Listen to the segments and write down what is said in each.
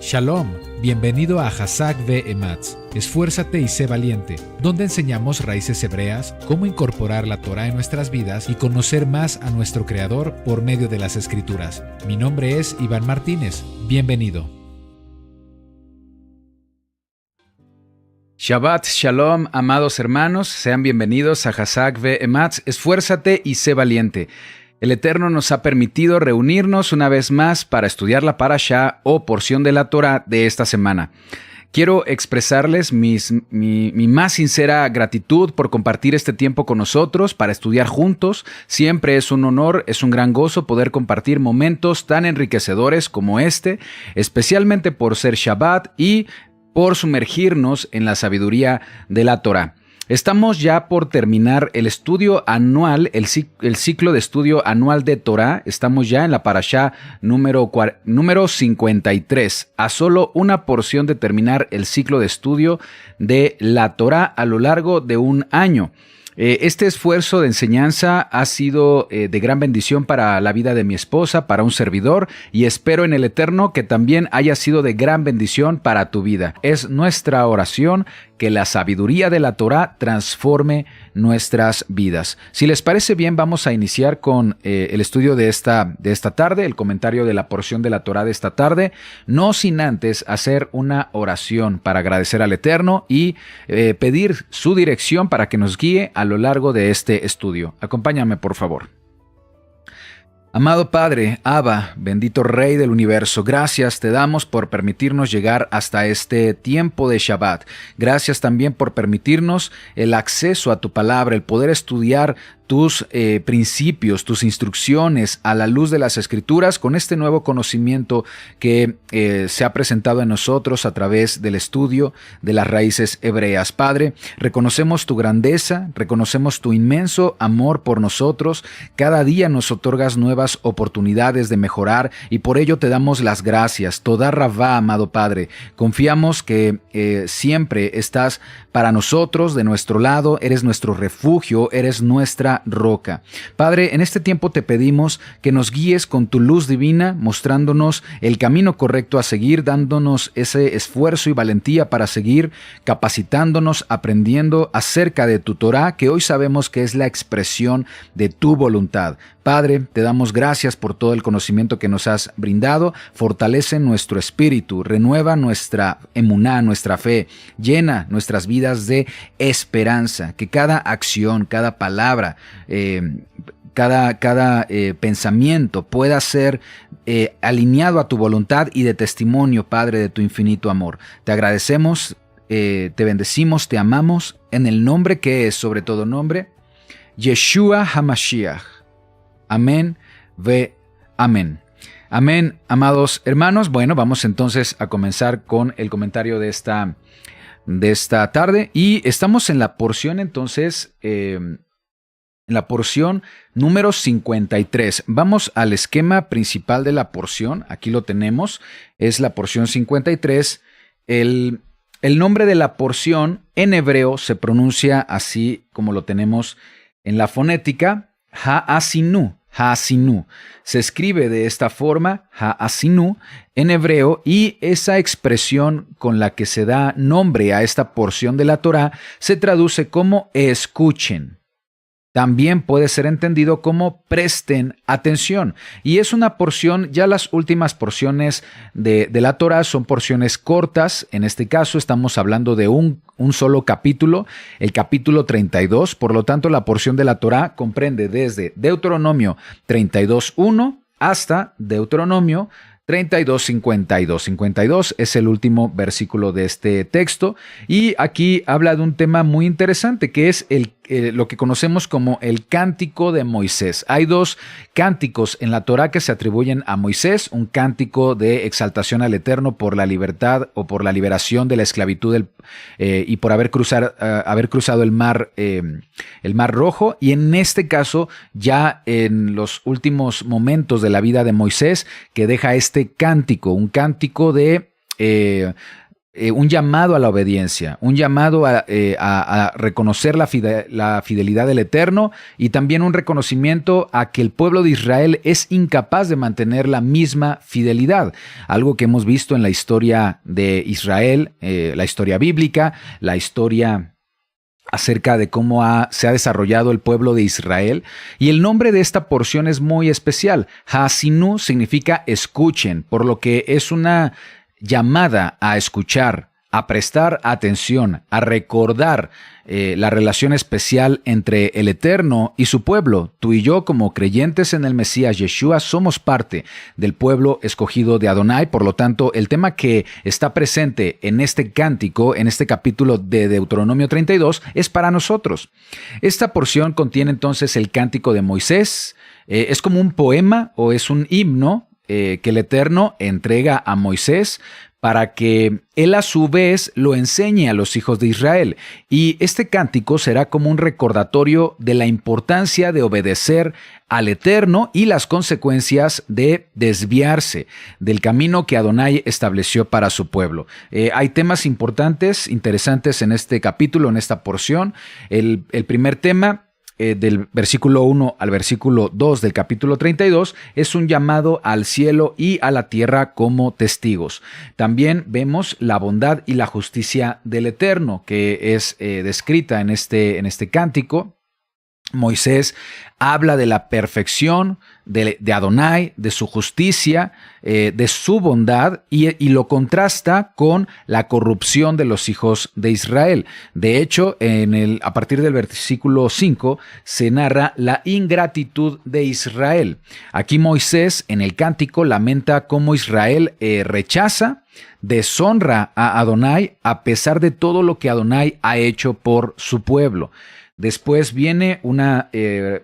Shalom, bienvenido a Hazak Ve Ematz, Esfuérzate y sé valiente, donde enseñamos raíces hebreas, cómo incorporar la Torah en nuestras vidas y conocer más a nuestro Creador por medio de las Escrituras. Mi nombre es Iván Martínez, bienvenido. Shabbat Shalom, amados hermanos, sean bienvenidos a Hazak Ve Ematz, Esfuérzate y sé valiente. El Eterno nos ha permitido reunirnos una vez más para estudiar la Parashá o porción de la Torah de esta semana. Quiero expresarles mi más sincera gratitud por compartir este tiempo con nosotros para estudiar juntos. Siempre es un honor, es un gran gozo poder compartir momentos tan enriquecedores como este, especialmente por ser Shabbat y por sumergirnos en la sabiduría de la Torah. Estamos ya por terminar el estudio anual, el ciclo de estudio anual de Torah. Estamos ya en la Parashá número 53, a solo una porción de terminar el ciclo de estudio de la Torah a lo largo de un año. Este esfuerzo de enseñanza ha sido de gran bendición para la vida de mi esposa, para un servidor, y espero en el Eterno que también haya sido de gran bendición para tu vida. Es nuestra oración que la sabiduría de la Torah transforme nuestras vidas. Si les parece bien, vamos a iniciar con el estudio de esta tarde, el comentario de la porción de la Torah de esta tarde, no sin antes hacer una oración para agradecer al Eterno y pedir su dirección para que nos guíe a lo largo de este estudio. Acompáñame, por favor. Amado Padre, Abba, bendito Rey del Universo, gracias te damos por permitirnos llegar hasta este tiempo de Shabbat. Gracias también por permitirnos el acceso a tu palabra, el poder estudiar tus principios, tus instrucciones a la luz de las Escrituras con este nuevo conocimiento que se ha presentado en nosotros a través del estudio de las raíces hebreas. Padre, reconocemos tu grandeza, reconocemos tu inmenso amor por nosotros. Cada día nos otorgas nuevas oportunidades de mejorar y por ello te damos las gracias. Toda Rabá, amado Padre, confiamos que siempre estás para nosotros, de nuestro lado, eres nuestro refugio, eres nuestra roca. Padre, en este tiempo te pedimos que nos guíes con tu luz divina, mostrándonos el camino correcto a seguir, dándonos ese esfuerzo y valentía para seguir capacitándonos, aprendiendo acerca de tu Torah, que hoy sabemos que es la expresión de tu voluntad. Padre, te damos gracias por todo el conocimiento que nos has brindado. Fortalece nuestro espíritu, renueva nuestra emuná, nuestra fe, llena nuestras vidas de esperanza, que cada acción, cada palabra, cada pensamiento pueda ser alineado a tu voluntad y de testimonio, Padre, de tu infinito amor. Te agradecemos, te bendecimos, te amamos, en el nombre que es sobre todo nombre, Yeshua HaMashiach. Amén, ve amén. Amén, amados hermanos. Bueno, vamos entonces a comenzar con el comentario de esta tarde. Y estamos en la porción entonces, en la porción número 53. Vamos al esquema principal de la porción. Aquí lo tenemos. Es la porción 53. El nombre de la porción en hebreo se pronuncia así como lo tenemos en la fonética, Ha'asinu. Ha'asinu. Se escribe de esta forma, Ha'asinu, en hebreo, y esa expresión con la que se da nombre a esta porción de la Torah se traduce como escuchen. También puede ser entendido como presten atención. Y es una porción, ya las últimas porciones de la Torah son porciones cortas. En este caso estamos hablando de un solo capítulo, el capítulo 32. Por lo tanto, la porción de la Torah comprende desde Deuteronomio 32:1 hasta Deuteronomio 32:52. 52 es el último versículo de este texto y aquí habla de un tema muy interesante que es lo que conocemos como el cántico de Moisés. Hay dos cánticos en la Torá que se atribuyen a Moisés, un cántico de exaltación al Eterno por la libertad o por la liberación de la esclavitud y por haber cruzado el mar Rojo, y en este caso ya en los últimos momentos de la vida de Moisés que deja este cántico, un cántico de un llamado a la obediencia, un llamado a reconocer la fidelidad del Eterno, y también un reconocimiento a que el pueblo de Israel es incapaz de mantener la misma fidelidad. Algo que hemos visto en la historia de Israel, la historia bíblica, la historia acerca de cómo se ha desarrollado el pueblo de Israel. Y el nombre de esta porción es muy especial. Haasinu significa escuchen, por lo que es una llamada a escuchar, a prestar atención, a recordar la relación especial entre el Eterno y su pueblo. Tú y yo, como creyentes en el Mesías Yeshua, somos parte del pueblo escogido de Adonai. Por lo tanto, el tema que está presente en este cántico, en este capítulo de Deuteronomio 32, es para nosotros. Esta porción contiene entonces el cántico de Moisés. Es como un poema o es un himno que el Eterno entrega a Moisés para que él a su vez lo enseñe a los hijos de Israel. Y este cántico será como un recordatorio de la importancia de obedecer al Eterno y las consecuencias de desviarse del camino que Adonai estableció para su pueblo. Hay temas importantes, interesantes en este capítulo, en esta porción. El primer tema, del versículo 1 al versículo 2 del capítulo 32, es un llamado al cielo y a la tierra como testigos. También vemos la bondad y la justicia del Eterno, que es descrita en este cántico. Moisés habla de la perfección de Adonai, de su justicia, de su bondad, y lo contrasta con la corrupción de los hijos de Israel. De hecho, a partir del versículo 5 se narra la ingratitud de Israel. Aquí Moisés en el cántico lamenta cómo Israel rechaza, deshonra a Adonai a pesar de todo lo que Adonai ha hecho por su pueblo. Después viene una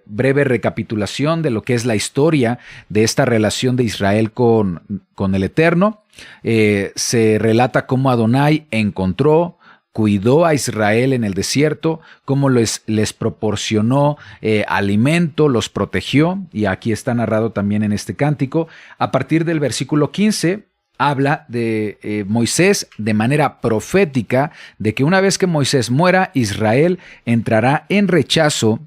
breve recapitulación de lo que es la historia de esta relación de Israel con el Eterno. Se relata cómo Adonai encontró, cuidó a Israel en el desierto, cómo les proporcionó alimento, los protegió, y aquí está narrado también en este cántico. A partir del versículo 15, habla de Moisés de manera profética de que una vez que Moisés muera, Israel entrará en rechazo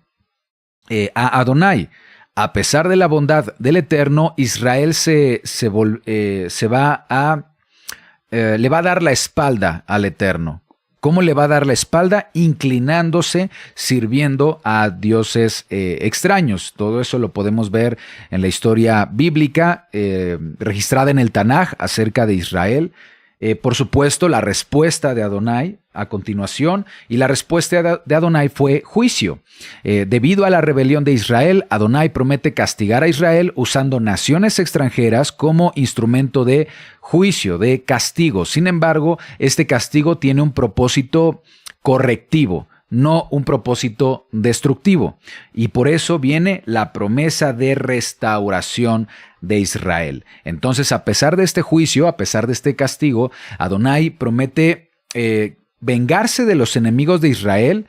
a Adonai. A pesar de la bondad del Eterno, Israel le va a dar la espalda al Eterno. ¿Cómo le va a dar la espalda? Inclinándose, sirviendo a dioses extraños. Todo eso lo podemos ver en la historia bíblica registrada en el Tanaj acerca de Israel. Por supuesto, la respuesta de Adonai a continuación, y la respuesta de Adonai fue juicio. Debido a la rebelión de Israel, Adonai promete castigar a Israel usando naciones extranjeras como instrumento de juicio, de castigo. Sin embargo, este castigo tiene un propósito correctivo, no un propósito destructivo. Y por eso viene la promesa de restauración de Israel. Entonces, a pesar de este juicio, a pesar de este castigo, Adonai promete vengarse de los enemigos de Israel,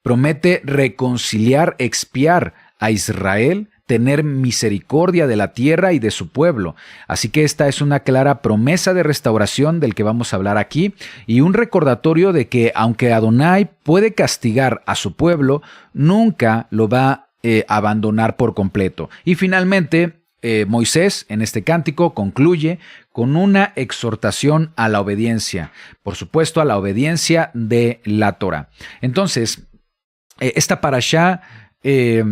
promete reconciliar, expiar a Israel, tener misericordia de la tierra y de su pueblo. Así que esta es una clara promesa de restauración del que vamos a hablar aquí, y un recordatorio de que aunque Adonai puede castigar a su pueblo, nunca lo va a abandonar por completo. Y finalmente, Moisés en este cántico concluye con una exhortación a la obediencia, por supuesto a la obediencia de la Torá. Entonces, esta parashá es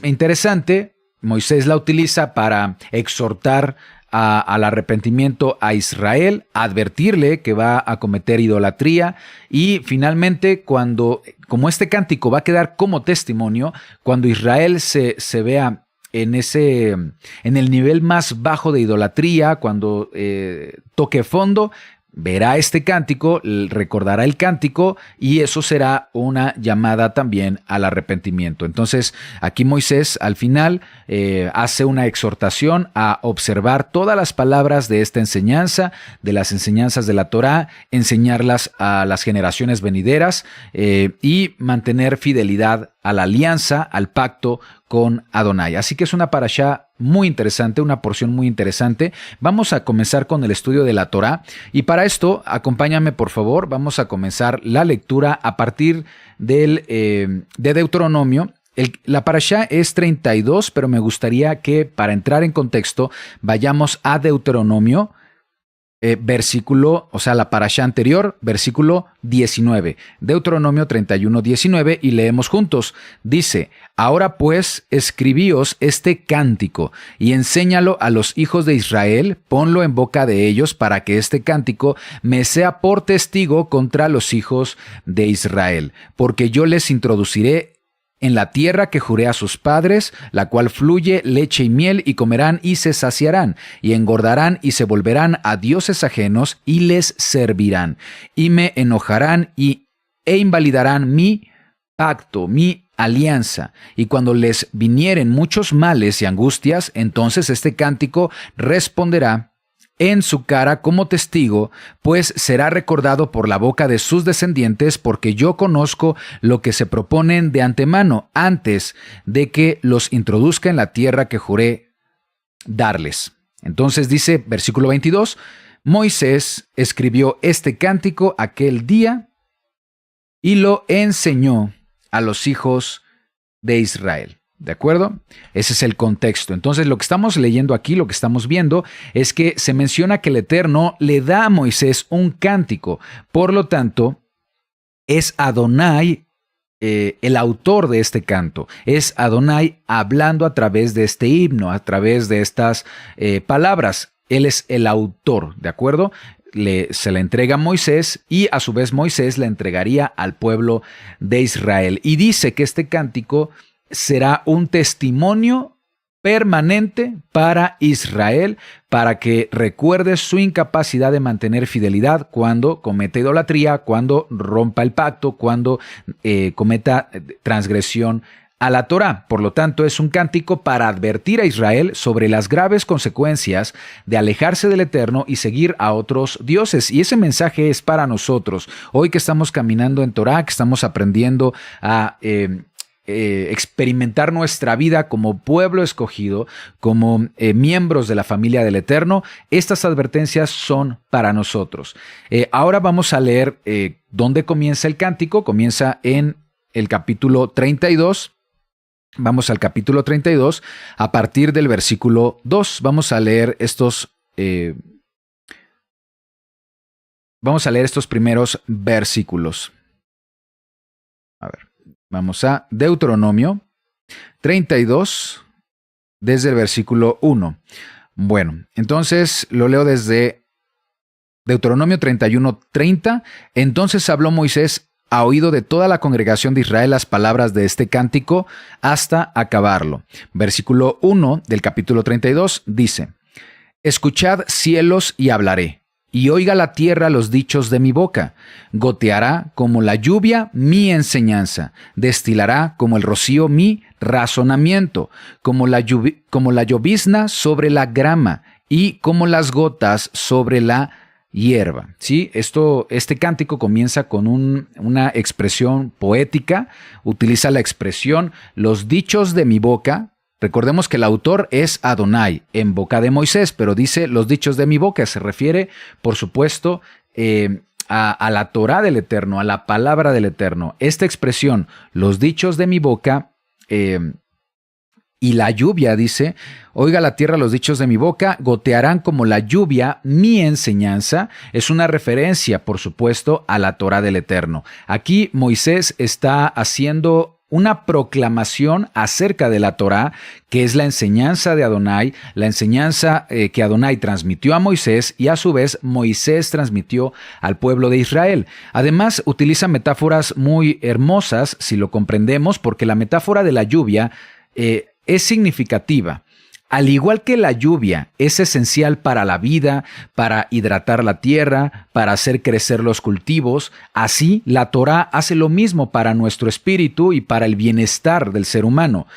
interesante. Moisés la utiliza para exhortar al arrepentimiento a Israel, advertirle que va a cometer idolatría, y finalmente, como este cántico va a quedar como testimonio, cuando Israel se vea en el nivel más bajo de idolatría, cuando toque fondo, verá este cántico, recordará el cántico, y eso será una llamada también al arrepentimiento. Entonces, aquí Moisés al final hace una exhortación a observar todas las palabras de esta enseñanza, de las enseñanzas de la Torá, enseñarlas a las generaciones venideras y mantener fidelidad a la alianza, al pacto con Adonai. Así que es una parashá muy interesante, una porción muy interesante. Vamos a comenzar con el estudio de la Torá y para esto, acompáñame por favor, vamos a comenzar la lectura a partir de Deuteronomio. La parashá es 32, pero me gustaría que para entrar en contexto vayamos a Deuteronomio, la parashá anterior, versículo 19. Deuteronomio 31, 19 y leemos juntos. Dice, ahora pues escribíos este cántico y enséñalo a los hijos de Israel, ponlo en boca de ellos para que este cántico me sea por testigo contra los hijos de Israel, porque yo les introduciré en la tierra que juré a sus padres, la cual fluye leche y miel, y comerán y se saciarán, y engordarán y se volverán a dioses ajenos y les servirán, y me enojarán e invalidarán mi pacto, mi alianza, y cuando les vinieren muchos males y angustias, entonces este cántico responderá en su cara como testigo, pues será recordado por la boca de sus descendientes, porque yo conozco lo que se proponen de antemano, antes de que los introduzca en la tierra que juré darles. Entonces dice, versículo 22, Moisés escribió este cántico aquel día y lo enseñó a los hijos de Israel. ¿De acuerdo? Ese es el contexto. Entonces, lo que estamos leyendo aquí, lo que estamos viendo, es que se menciona que el Eterno le da a Moisés un cántico. Por lo tanto, es Adonai el autor de este canto. Es Adonai hablando a través de este himno, a través de estas palabras. Él es el autor, ¿de acuerdo? Se le entrega a Moisés y a su vez Moisés le entregaría al pueblo de Israel. Y dice que este cántico será un testimonio permanente para Israel, para que recuerde su incapacidad de mantener fidelidad cuando cometa idolatría, cuando rompa el pacto, cuando cometa transgresión a la Torá. Por lo tanto, es un cántico para advertir a Israel sobre las graves consecuencias de alejarse del Eterno y seguir a otros dioses. Y ese mensaje es para nosotros. Hoy que estamos caminando en Torá, que estamos aprendiendo a experimentar nuestra vida como pueblo escogido, como miembros de la familia del Eterno, estas advertencias son para nosotros. Ahora vamos a leer dónde comienza el cántico. Comienza en el capítulo 32. Vamos al capítulo 32 a partir del versículo 2. Vamos a leer estos primeros versículos. A ver. Vamos a Deuteronomio 32, desde el versículo 1. Bueno, entonces lo leo desde Deuteronomio 31, 30. Entonces habló Moisés a oído de toda la congregación de Israel las palabras de este cántico hasta acabarlo. Versículo 1 del capítulo 32 dice, Escuchad cielos y hablaré. Y oiga la tierra los dichos de mi boca. Goteará como la lluvia mi enseñanza. Destilará como el rocío mi razonamiento. Como la llovizna sobre la grama. Y como las gotas sobre la hierba. ¿Sí? Este cántico comienza con una expresión poética. Utiliza la expresión los dichos de mi boca. Recordemos que el autor es Adonai, en boca de Moisés, pero dice los dichos de mi boca. Se refiere, por supuesto, a la Torá del Eterno, a la palabra del Eterno. Esta expresión, los dichos de mi boca, y la lluvia, dice, oiga la tierra los dichos de mi boca, gotearán como la lluvia mi enseñanza. Es una referencia, por supuesto, a la Torá del Eterno. Aquí Moisés está haciendo una proclamación acerca de la Torá, que es la enseñanza de Adonai, la enseñanza que Adonai transmitió a Moisés y a su vez Moisés transmitió al pueblo de Israel. Además, utiliza metáforas muy hermosas, si lo comprendemos, porque la metáfora de la lluvia es significativa. Al igual que la lluvia es esencial para la vida, para hidratar la tierra, para hacer crecer los cultivos, así la Torá hace lo mismo para nuestro espíritu y para el bienestar del ser humano.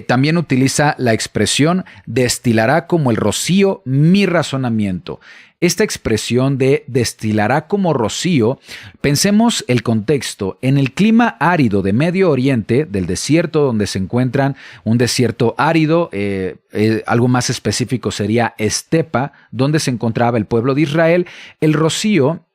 También utiliza la expresión destilará como el rocío mi razonamiento. Esta expresión de destilará como rocío, pensemos el contexto. En el clima árido de Medio Oriente, del desierto donde se encuentran, un desierto árido, algo más específico sería estepa, donde se encontraba el pueblo de Israel, el rocío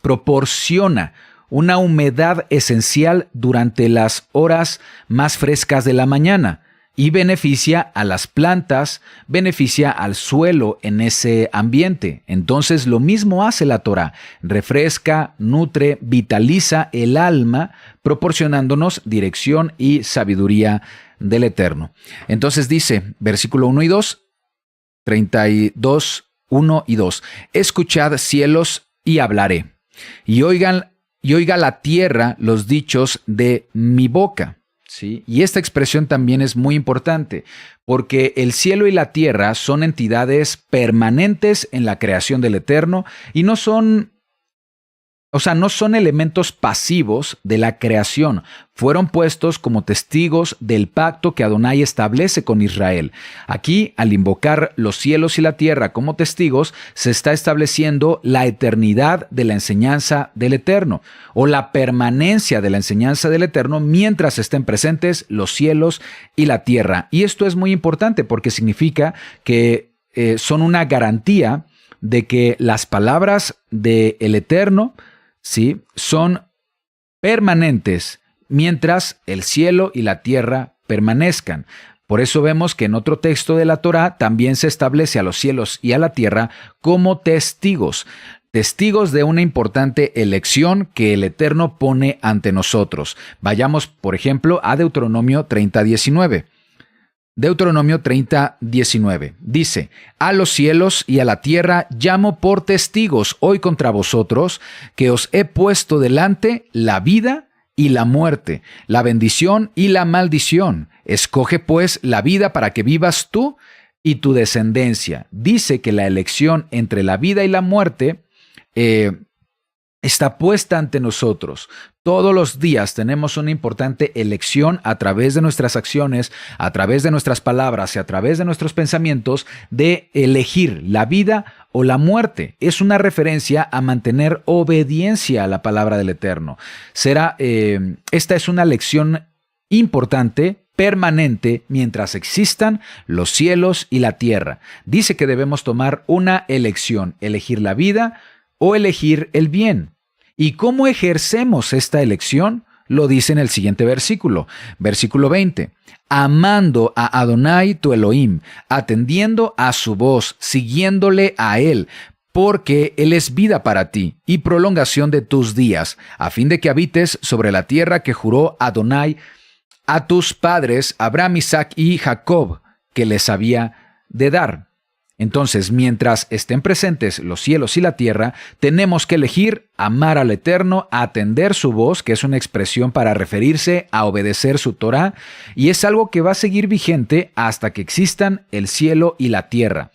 proporciona una humedad esencial durante las horas más frescas de la mañana y beneficia a las plantas, beneficia al suelo en ese ambiente. Entonces lo mismo hace la Torá, refresca, nutre, vitaliza el alma, proporcionándonos dirección y sabiduría del Eterno. Entonces dice, versículo 1 y 2, 32, 1 y 2, escuchad cielos y hablaré, y oiga la tierra los dichos de mi boca. ¿Sí? Y esta expresión también es muy importante, porque el cielo y la tierra son entidades permanentes en la creación del Eterno y no son elementos pasivos de la creación. Fueron puestos como testigos del pacto que Adonai establece con Israel. Aquí, al invocar los cielos y la tierra como testigos, se está estableciendo la eternidad de la enseñanza del Eterno, o la permanencia de la enseñanza del Eterno mientras estén presentes los cielos y la tierra. Y esto es muy importante porque significa que son una garantía de que las palabras del Eterno, ¿sí?, son permanentes mientras el cielo y la tierra permanezcan. Por eso vemos que en otro texto de la Torá también se establece a los cielos y a la tierra como testigos de una importante elección que el Eterno pone ante nosotros. Vayamos, por ejemplo, a Deuteronomio 30:19. Deuteronomio 30:19 dice: a los cielos y a la tierra llamo por testigos hoy contra vosotros, que os he puesto delante la vida y la muerte, la bendición y la maldición. Escoge pues la vida para que vivas tú y tu descendencia. Dice que la elección entre la vida y la muerte está puesta ante nosotros. Todos los días tenemos una importante elección a través de nuestras acciones, a través de nuestras palabras y a través de nuestros pensamientos de elegir la vida o la muerte. Es una referencia a mantener obediencia a la palabra del Eterno. Esta es una lección importante, permanente, mientras existan los cielos y la tierra. Dice que debemos tomar una elección, elegir la vida o elegir el bien. ¿Y cómo ejercemos esta elección? Lo dice en el siguiente versículo, versículo 20. Amando a Adonai tu Elohim, atendiendo a su voz, siguiéndole a él, porque él es vida para ti y prolongación de tus días, a fin de que habites sobre la tierra que juró Adonai a tus padres, Abraham, Isaac y Jacob, que les había de dar. Entonces, mientras estén presentes los cielos y la tierra, tenemos que elegir amar al Eterno, atender su voz, que es una expresión para referirse a obedecer su Torá, y es algo que va a seguir vigente hasta que existan el cielo y la tierra.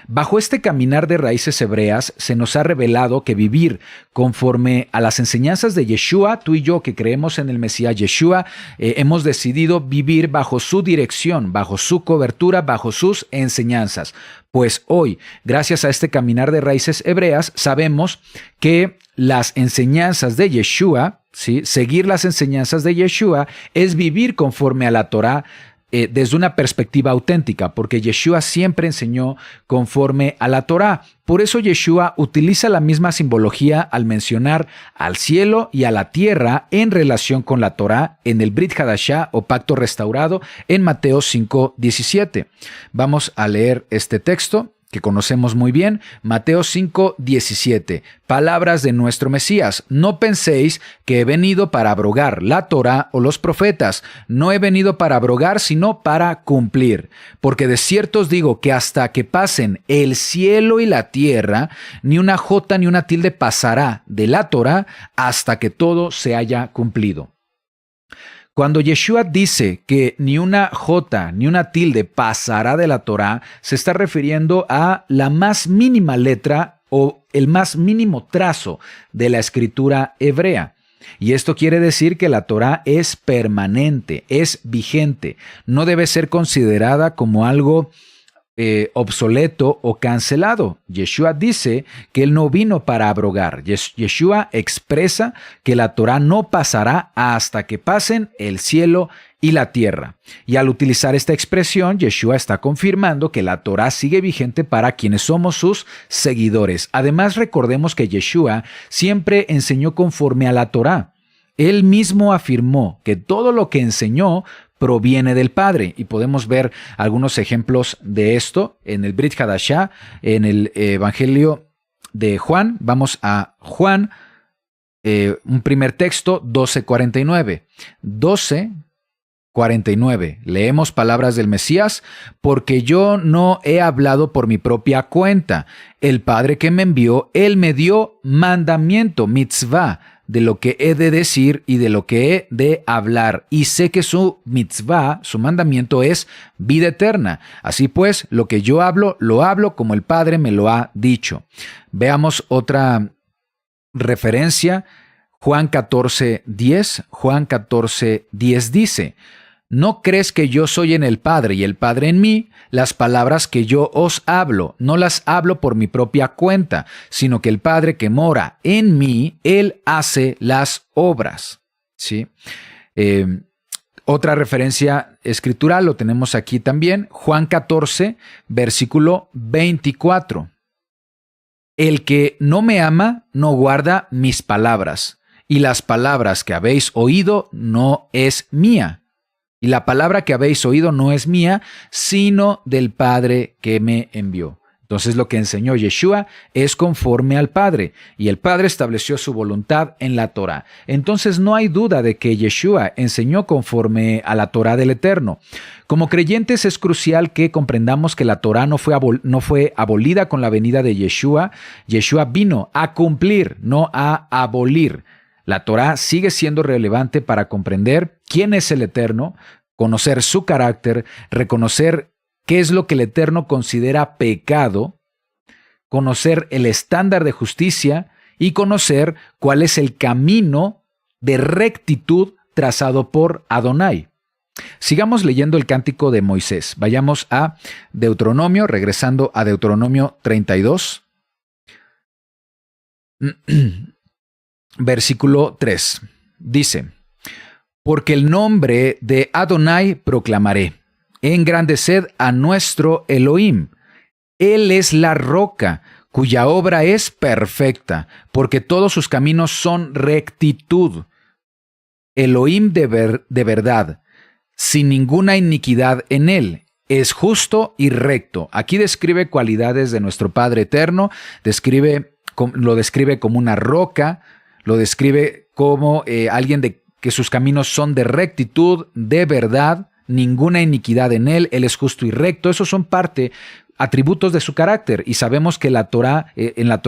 Bajo este caminar de raíces hebreas se nos ha revelado que vivir conforme a las enseñanzas de Yeshua, tú y yo que creemos en el Mesías Yeshua, hemos decidido vivir bajo su dirección, bajo su cobertura, bajo sus enseñanzas. Pues hoy, gracias a este caminar de raíces hebreas, sabemos que las enseñanzas de Yeshua, ¿sí?, seguir las enseñanzas de Yeshua es vivir conforme a la Torá, desde una perspectiva auténtica, porque Yeshua siempre enseñó conforme a la Torá. Por eso Yeshua utiliza la misma simbología al mencionar al cielo y a la tierra en relación con la Torá en el Brit Hadashah o pacto restaurado en Mateo 5:17. Vamos a leer este texto que conocemos muy bien, Mateo 5:17. Palabras de nuestro Mesías: no penséis que he venido para abrogar la Torá o los profetas. No he venido para abrogar, sino para cumplir. Porque de cierto os digo que hasta que pasen el cielo y la tierra, ni una jota ni una tilde pasará de la Torá hasta que todo se haya cumplido. Cuando Yeshua dice que ni una jota ni una tilde pasará de la Torá, se está refiriendo a la más mínima letra o el más mínimo trazo de la escritura hebrea. Y esto quiere decir que la Torá es permanente, es vigente, no debe ser considerada como algo obsoleto o cancelado. Yeshua dice que Él no vino para abrogar. Yeshua expresa que la Torá no pasará hasta que pasen el cielo y la tierra. Y al utilizar esta expresión, Yeshua está confirmando que la Torá sigue vigente para quienes somos sus seguidores. Además, recordemos que Yeshua siempre enseñó conforme a la Torá. Él mismo afirmó que todo lo que enseñó proviene del Padre, y podemos ver algunos ejemplos de esto en el Brit Hadashah, en el Evangelio de Juan. Vamos a Juan, un primer texto, 12:49. 12:49. Leemos palabras del Mesías: porque yo no he hablado por mi propia cuenta. El Padre que me envió, Él me dio mandamiento, mitzvah, de lo que he de decir y de lo que he de hablar. Y sé que su mitzvah, su mandamiento, es vida eterna. Así pues, lo que yo hablo, lo hablo como el Padre me lo ha dicho. Veamos otra referencia. Juan 14:10. Juan 14:10 dice: ¿no crees que yo soy en el Padre y el Padre en mí? Las palabras que yo os hablo, no las hablo por mi propia cuenta, sino que el Padre que mora en mí, Él hace las obras. ¿Sí? Otra referencia escritural lo tenemos aquí también. Juan 14, versículo 24. El que no me ama, no guarda mis palabras, y las palabras que habéis oído no es mía. Y la palabra que habéis oído no es mía, sino del Padre que me envió. Entonces lo que enseñó Yeshua es conforme al Padre, y el Padre estableció su voluntad en la Torá. Entonces no hay duda de que Yeshua enseñó conforme a la Torá del Eterno. Como creyentes es crucial que comprendamos que la Torá no fue abolida con la venida de Yeshua. Yeshua vino a cumplir, no a abolir. La Torá sigue siendo relevante para comprender quién es el Eterno, conocer su carácter, reconocer qué es lo que el Eterno considera pecado, conocer el estándar de justicia y conocer cuál es el camino de rectitud trazado por Adonai. Sigamos leyendo el cántico de Moisés. Vayamos a Deuteronomio, regresando a Deuteronomio 32. Versículo 3. Dice: porque el nombre de Adonai proclamaré, engrandeced a nuestro Elohim. Él es la roca, cuya obra es perfecta, porque todos sus caminos son rectitud. Elohim de verdad, sin ninguna iniquidad en él. Es justo y recto. Aquí describe cualidades de nuestro Padre Eterno, lo describe como una roca, lo describe como alguien que sus caminos son de rectitud, de verdad, ninguna iniquidad en él. Él es justo y recto. Esos son atributos de su carácter, y sabemos que en la Torá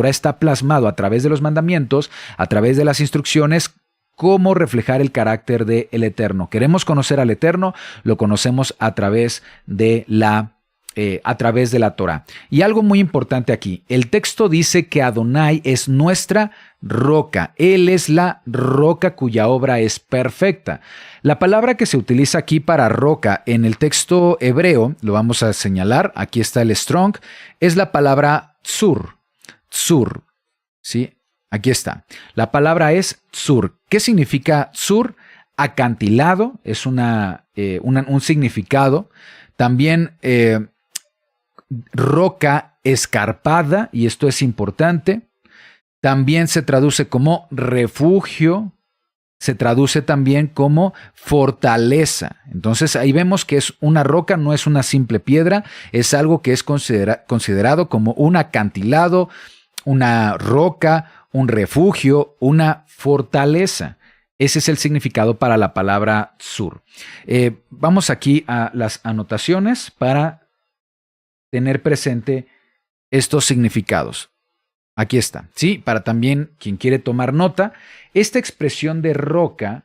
está plasmado a través de los mandamientos, a través de las instrucciones, cómo reflejar el carácter del Eterno. Queremos conocer al Eterno, lo conocemos a través de la Torá. Y algo muy importante aquí, el texto dice que Adonai es nuestra roca. Él es la roca cuya obra es perfecta. La palabra que se utiliza aquí para roca en el texto hebreo, lo vamos a señalar, aquí está el Strong, es la palabra tsur. Tsur, ¿sí? Aquí está. La palabra es tsur. ¿Qué significa tsur? Acantilado, es un significado. También roca escarpada, y esto es importante. También se traduce como refugio, se traduce también como fortaleza. Entonces ahí vemos que es una roca, no es una simple piedra, es algo que es considerado como un acantilado, una roca, un refugio, una fortaleza. Ese es el significado para la palabra tsur. Vamos aquí a las anotaciones para tener presente estos significados. Aquí está, ¿sí? Para también quien quiere tomar nota, esta expresión de roca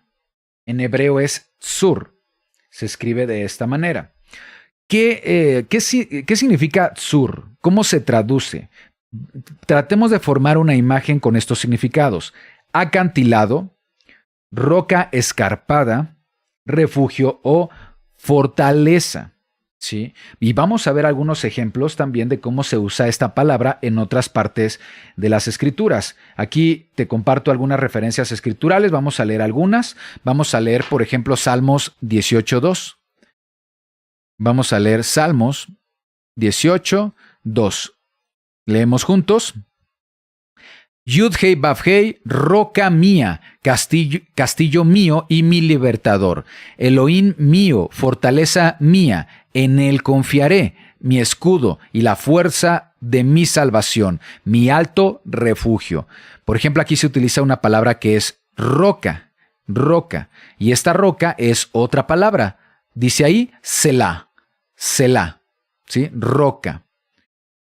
en hebreo es tsur. Se escribe de esta manera. ¿Qué significa tsur? ¿Cómo se traduce? Tratemos de formar una imagen con estos significados. Acantilado, roca escarpada, refugio o fortaleza. ¿sí? Y vamos a ver algunos ejemplos también de cómo se usa esta palabra en otras partes de las Escrituras. Aquí te comparto algunas referencias escriturales, vamos a leer algunas. Vamos a leer, por ejemplo, Salmos 18:2. Vamos a leer Salmos 18:2. Leemos juntos. Yud-Hei Vav-Hei, roca mía, castillo mío y mi libertador. Elohim mío, fortaleza mía, en él confiaré, mi escudo y la fuerza de mi salvación, mi alto refugio. Por ejemplo, aquí se utiliza una palabra que es roca, roca. Y esta roca es otra palabra. Dice ahí, Selah, Selah, ¿sí? Roca.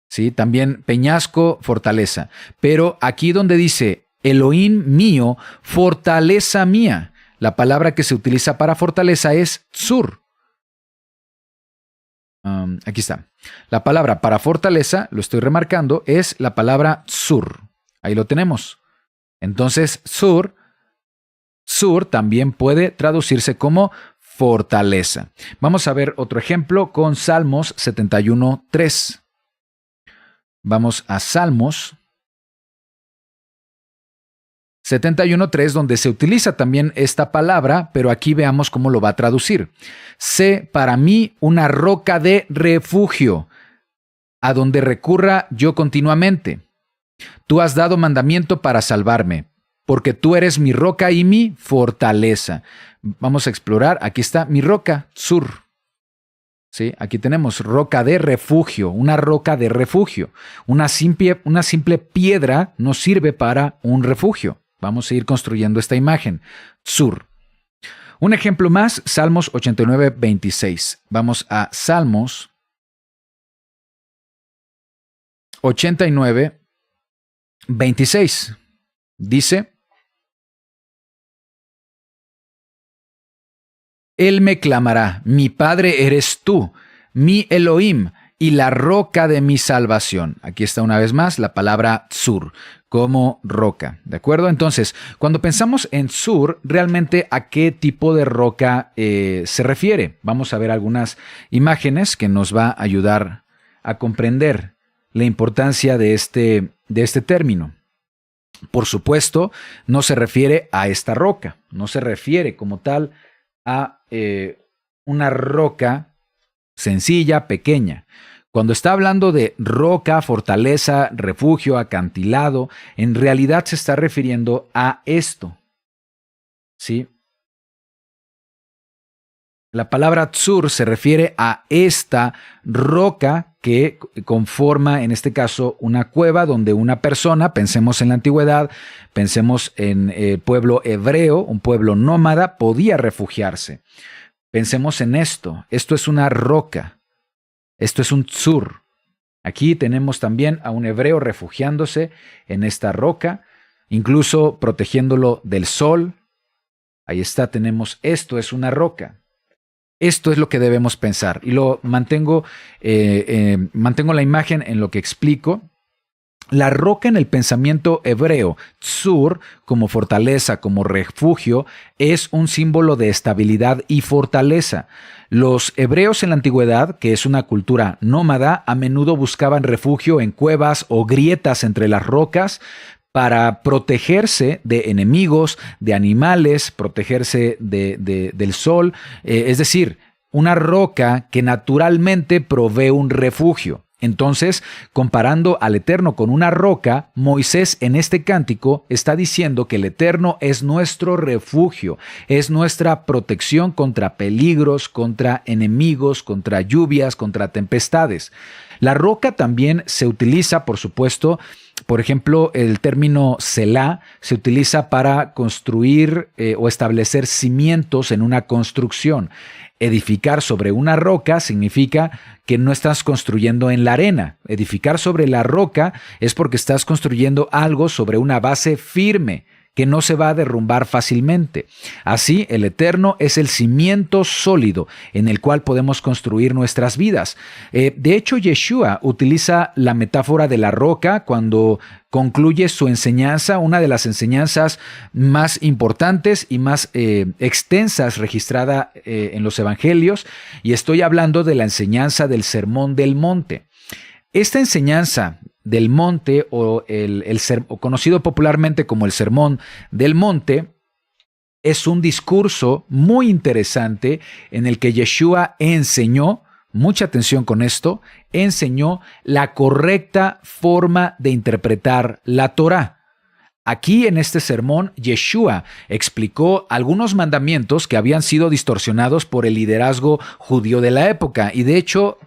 ¿Sí? También peñasco, fortaleza. Pero aquí donde dice Elohim mío, fortaleza mía, la palabra que se utiliza para fortaleza es tsur. Aquí está. La palabra para fortaleza, lo estoy remarcando, es la palabra tsur. Ahí lo tenemos. Entonces, tsur también puede traducirse como fortaleza. Vamos a ver otro ejemplo con Salmos 71:3. Vamos a Salmos 71:3, donde se utiliza también esta palabra, pero aquí veamos cómo lo va a traducir. Sé para mí una roca de refugio, a donde recurra yo continuamente. Tú has dado mandamiento para salvarme, porque tú eres mi roca y mi fortaleza. Vamos a explorar, aquí está mi roca, Tsur. ¿Sí? Aquí tenemos roca de refugio, una roca de refugio. Una simple piedra nos sirve para un refugio. Vamos a ir construyendo esta imagen. Tsur. Un ejemplo más, Salmos 89:26. Vamos a Salmos 89:26. Dice: Él me clamará, mi Padre eres tú, mi Elohim y la roca de mi salvación. Aquí está una vez más la palabra tsur, como roca, ¿de acuerdo? Entonces, cuando pensamos en tsur, realmente ¿a qué tipo de roca se refiere? Vamos a ver algunas imágenes que nos va a ayudar a comprender la importancia de este término. Por supuesto, no se refiere a esta roca, no se refiere como tal a una roca sencilla, pequeña. Cuando está hablando de roca, fortaleza, refugio, acantilado, en realidad se está refiriendo a esto. ¿Sí? La palabra tsur se refiere a esta roca que conforma, en este caso, una cueva donde una persona, pensemos en la antigüedad, pensemos en el pueblo hebreo, un pueblo nómada, podía refugiarse. Pensemos en esto. Esto es una roca. Esto es un tsur. Aquí tenemos también a un hebreo refugiándose en esta roca, incluso protegiéndolo del sol. Ahí está, tenemos esto, es una roca. Esto es lo que debemos pensar. Y lo mantengo la imagen en lo que explico. La roca en el pensamiento hebreo, tsur, como fortaleza, como refugio, es un símbolo de estabilidad y fortaleza. Los hebreos en la antigüedad, que es una cultura nómada, a menudo buscaban refugio en cuevas o grietas entre las rocas para protegerse de enemigos, de animales, protegerse del sol. Es decir, una roca que naturalmente provee un refugio. Entonces, comparando al Eterno con una roca, Moisés en este cántico está diciendo que el Eterno es nuestro refugio, es nuestra protección contra peligros, contra enemigos, contra lluvias, contra tempestades. La roca también se utiliza, por supuesto, por ejemplo, el término Selah se utiliza para construir o establecer cimientos en una construcción. Edificar sobre una roca significa que no estás construyendo en la arena. Edificar sobre la roca es porque estás construyendo algo sobre una base firme que no se va a derrumbar fácilmente. Así, el Eterno es el cimiento sólido en el cual podemos construir nuestras vidas. De hecho, Yeshua utiliza la metáfora de la roca cuando concluye su enseñanza, una de las enseñanzas más importantes y más extensas registrada en los evangelios, y estoy hablando de la enseñanza del Sermón del Monte. Esta enseñanza del monte, o conocido popularmente como el Sermón del Monte, es un discurso muy interesante en el que Yeshua enseñó, mucha atención con esto, enseñó la correcta forma de interpretar la Torá. Aquí en este sermón, Yeshua explicó algunos mandamientos que habían sido distorsionados por el liderazgo judío de la época, y de hecho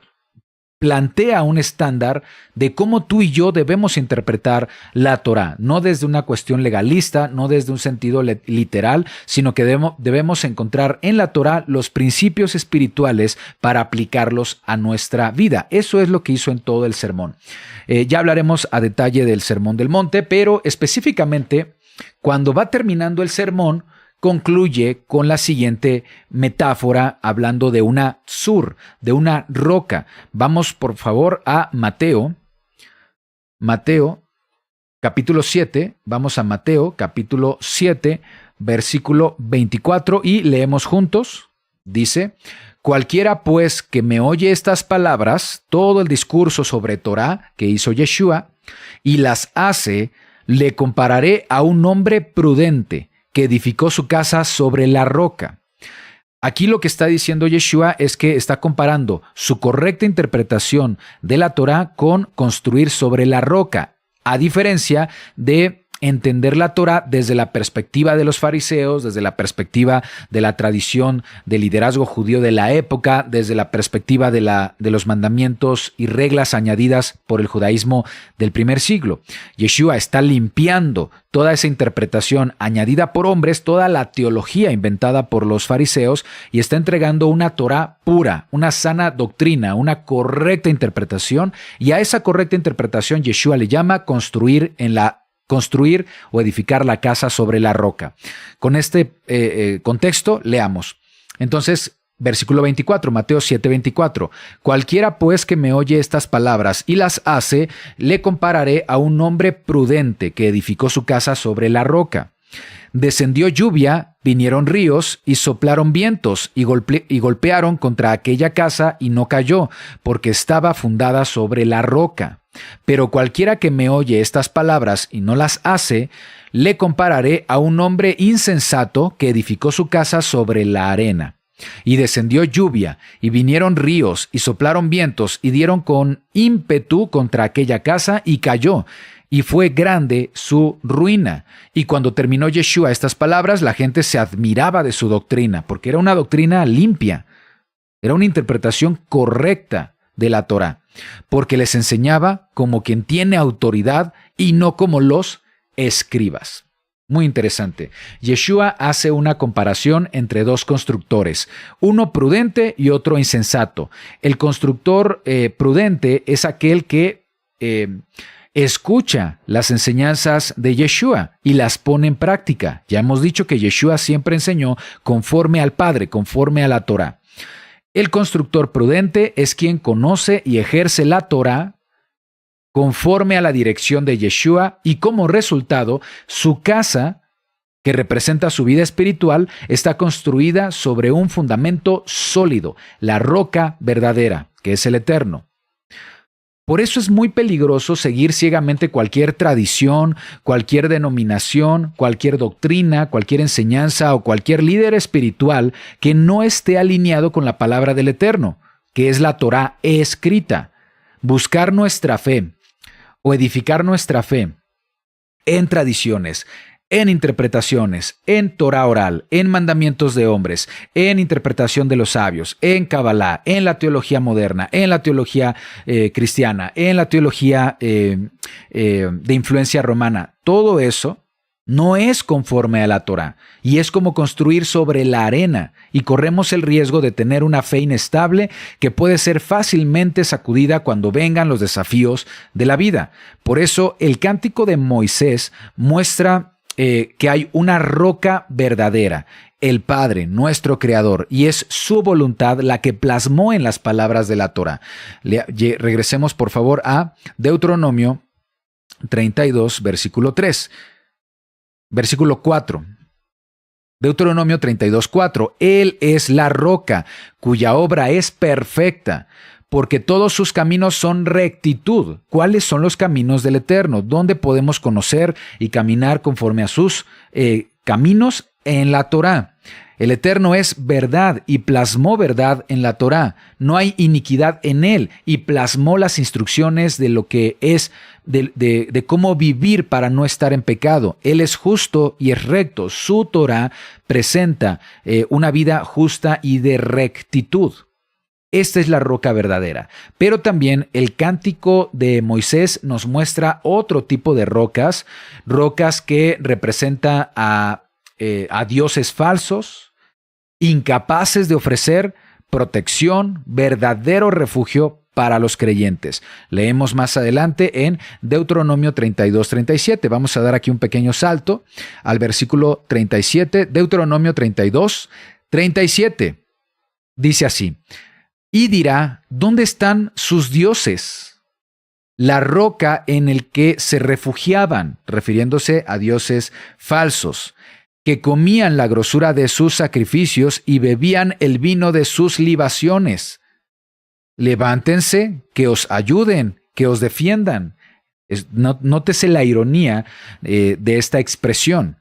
plantea un estándar de cómo tú y yo debemos interpretar la Torá, no desde una cuestión legalista, no desde un sentido literal, sino que debemos encontrar en la Torá los principios espirituales para aplicarlos a nuestra vida. Eso es lo que hizo en todo el sermón. Ya hablaremos a detalle del Sermón del Monte, pero específicamente cuando va terminando el sermón, concluye con la siguiente metáfora hablando de una sur, de una roca. Vamos por favor a Mateo capítulo 7, vamos a Mateo capítulo 7, versículo 24 y leemos juntos. Dice: cualquiera pues que me oye estas palabras, todo el discurso sobre Torá que hizo Yeshua, y las hace, le compararé a un hombre prudente que edificó su casa sobre la roca. Aquí lo que está diciendo Yeshua es que está comparando su correcta interpretación de la Torá con construir sobre la roca, a diferencia de entender la Torá desde la perspectiva de los fariseos, desde la perspectiva de la tradición del liderazgo judío de la época, desde la perspectiva de los mandamientos y reglas añadidas por el judaísmo del primer siglo. Yeshua está limpiando toda esa interpretación añadida por hombres, toda la teología inventada por los fariseos, y está entregando una Torá pura, una sana doctrina, una correcta interpretación, y a esa correcta interpretación Yeshua le llama construir o edificar la casa sobre la roca. Con este contexto, leamos. Entonces, versículo 24, Mateo 7:24. Cualquiera pues que me oye estas palabras y las hace, le compararé a un hombre prudente que edificó su casa sobre la roca. Descendió lluvia, vinieron ríos y soplaron vientos y golpearon contra aquella casa y no cayó, porque estaba fundada sobre la roca. Pero cualquiera que me oye estas palabras y no las hace, le compararé a un hombre insensato que edificó su casa sobre la arena. Y descendió lluvia, y vinieron ríos, y soplaron vientos, y dieron con ímpetu contra aquella casa, y cayó, y fue grande su ruina. Y cuando terminó Yeshua estas palabras, la gente se admiraba de su doctrina, porque era una doctrina limpia, era una interpretación correcta de la Torá, porque les enseñaba como quien tiene autoridad y no como los escribas. Muy interesante. Yeshua hace una comparación entre dos constructores, uno prudente y otro insensato. El constructor prudente es aquel que escucha las enseñanzas de Yeshua y las pone en práctica. Ya hemos dicho que Yeshua siempre enseñó conforme al Padre, conforme a la Torá. El constructor prudente es quien conoce y ejerce la Torá conforme a la dirección de Yeshua, y como resultado, su casa, que representa su vida espiritual, está construida sobre un fundamento sólido, la roca verdadera, que es el Eterno. Por eso es muy peligroso seguir ciegamente cualquier tradición, cualquier denominación, cualquier doctrina, cualquier enseñanza o cualquier líder espiritual que no esté alineado con la palabra del Eterno, que es la Torá escrita. Buscar nuestra fe o edificar nuestra fe en tradiciones, en interpretaciones, en Torá oral, en mandamientos de hombres, en interpretación de los sabios, en Kabbalah, en la teología moderna, en la teología cristiana, en la teología de influencia romana. Todo eso no es conforme a la Torá y es como construir sobre la arena, y corremos el riesgo de tener una fe inestable que puede ser fácilmente sacudida cuando vengan los desafíos de la vida. Por eso el cántico de Moisés muestra que hay una roca verdadera, el Padre, nuestro Creador, y es su voluntad la que plasmó en las palabras de la Torá. Regresemos por favor a Deuteronomio 32, versículo 3. Versículo 4. Deuteronomio 32, 4. Él es la roca, cuya obra es perfecta, porque todos sus caminos son rectitud. ¿Cuáles son los caminos del Eterno? ¿Dónde podemos conocer y caminar conforme a sus caminos? En la Torá. El Eterno es verdad y plasmó verdad en la Torá. No hay iniquidad en él y plasmó las instrucciones de lo que es, de cómo vivir para no estar en pecado. Él es justo y es recto. Su Torá presenta una vida justa y de rectitud. Esta es la roca verdadera. Pero también el cántico de Moisés nos muestra otro tipo de rocas, rocas que representan a dioses falsos, incapaces de ofrecer protección, verdadero refugio para los creyentes. Leemos más adelante en Deuteronomio 32, 37. Vamos a dar aquí un pequeño salto al versículo 37, Deuteronomio 32, 37. Dice así: y dirá, ¿dónde están sus dioses? La roca en el que se refugiaban, refiriéndose a dioses falsos, que comían la grosura de sus sacrificios y bebían el vino de sus libaciones. Levántense, que os ayuden, que os defiendan. Nótese la ironía de esta expresión.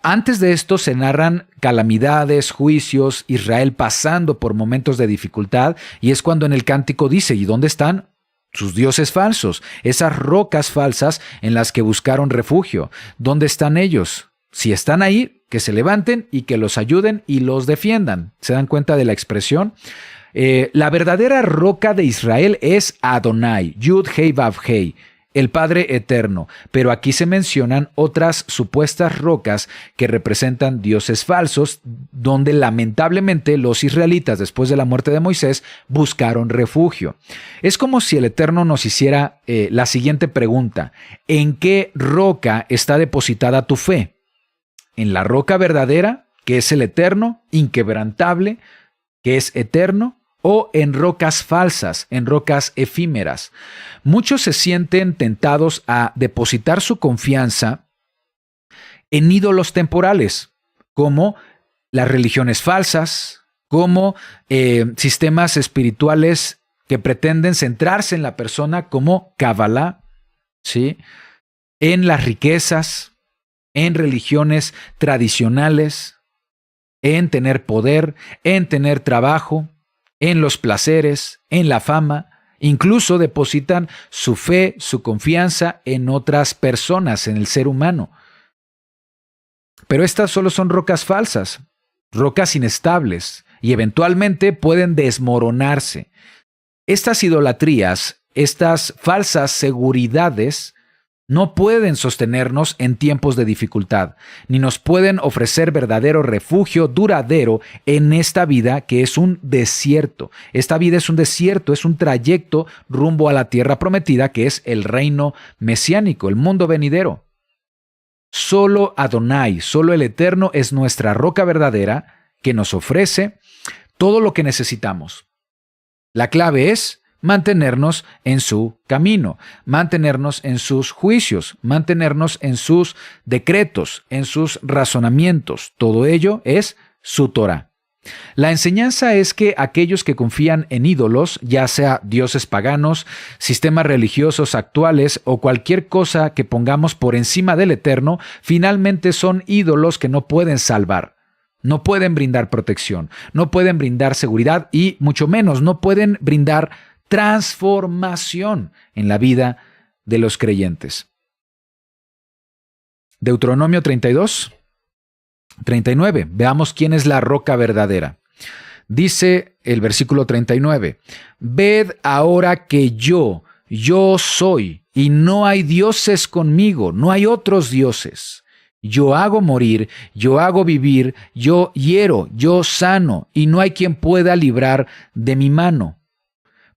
Antes de esto se narran calamidades, juicios, Israel pasando por momentos de dificultad, y es cuando en el cántico dice, ¿y dónde están sus dioses falsos? Esas rocas falsas en las que buscaron refugio. ¿Dónde están ellos? Si están ahí, que se levanten y que los ayuden y los defiendan. ¿Se dan cuenta de la expresión? La verdadera roca de Israel es Adonai, Yud Hei Vav Hei, el Padre Eterno. Pero aquí se mencionan otras supuestas rocas que representan dioses falsos, donde lamentablemente los israelitas, después de la muerte de Moisés, buscaron refugio. Es como si el Eterno nos hiciera la siguiente pregunta: ¿en qué roca está depositada tu fe? ¿En la roca verdadera, que es el Eterno, inquebrantable, que es eterno? ¿O en rocas falsas, en rocas efímeras? Muchos se sienten tentados a depositar su confianza en ídolos temporales, como las religiones falsas, como sistemas espirituales que pretenden centrarse en la persona, como Kabbalah, ¿sí? En las riquezas, en religiones tradicionales, en tener poder, en tener trabajo, en los placeres, en la fama. Incluso depositan su fe, su confianza en otras personas, en el ser humano. Pero estas solo son rocas falsas, rocas inestables, y eventualmente pueden desmoronarse. Estas idolatrías, estas falsas seguridades, no pueden sostenernos en tiempos de dificultad, ni nos pueden ofrecer verdadero refugio duradero en esta vida que es un desierto. Esta vida es un desierto, es un trayecto rumbo a la tierra prometida, que es el reino mesiánico, el mundo venidero. Solo Adonai, solo el Eterno es nuestra roca verdadera que nos ofrece todo lo que necesitamos. La clave es mantenernos en su camino, mantenernos en sus juicios, mantenernos en sus decretos, en sus razonamientos. Todo ello es su Torá. La enseñanza es que aquellos que confían en ídolos, ya sea dioses paganos, sistemas religiosos actuales o cualquier cosa que pongamos por encima del Eterno, finalmente son ídolos que no pueden salvar. No pueden brindar protección, no pueden brindar seguridad y mucho menos no pueden brindar transformación en la vida de los creyentes. Deuteronomio 32, 39. Veamos quién es la roca verdadera. Dice el versículo 39. Ved ahora que yo soy, y no hay dioses conmigo, no hay otros dioses. Yo hago morir, yo hago vivir, yo hiero, yo sano, y no hay quien pueda librar de mi mano.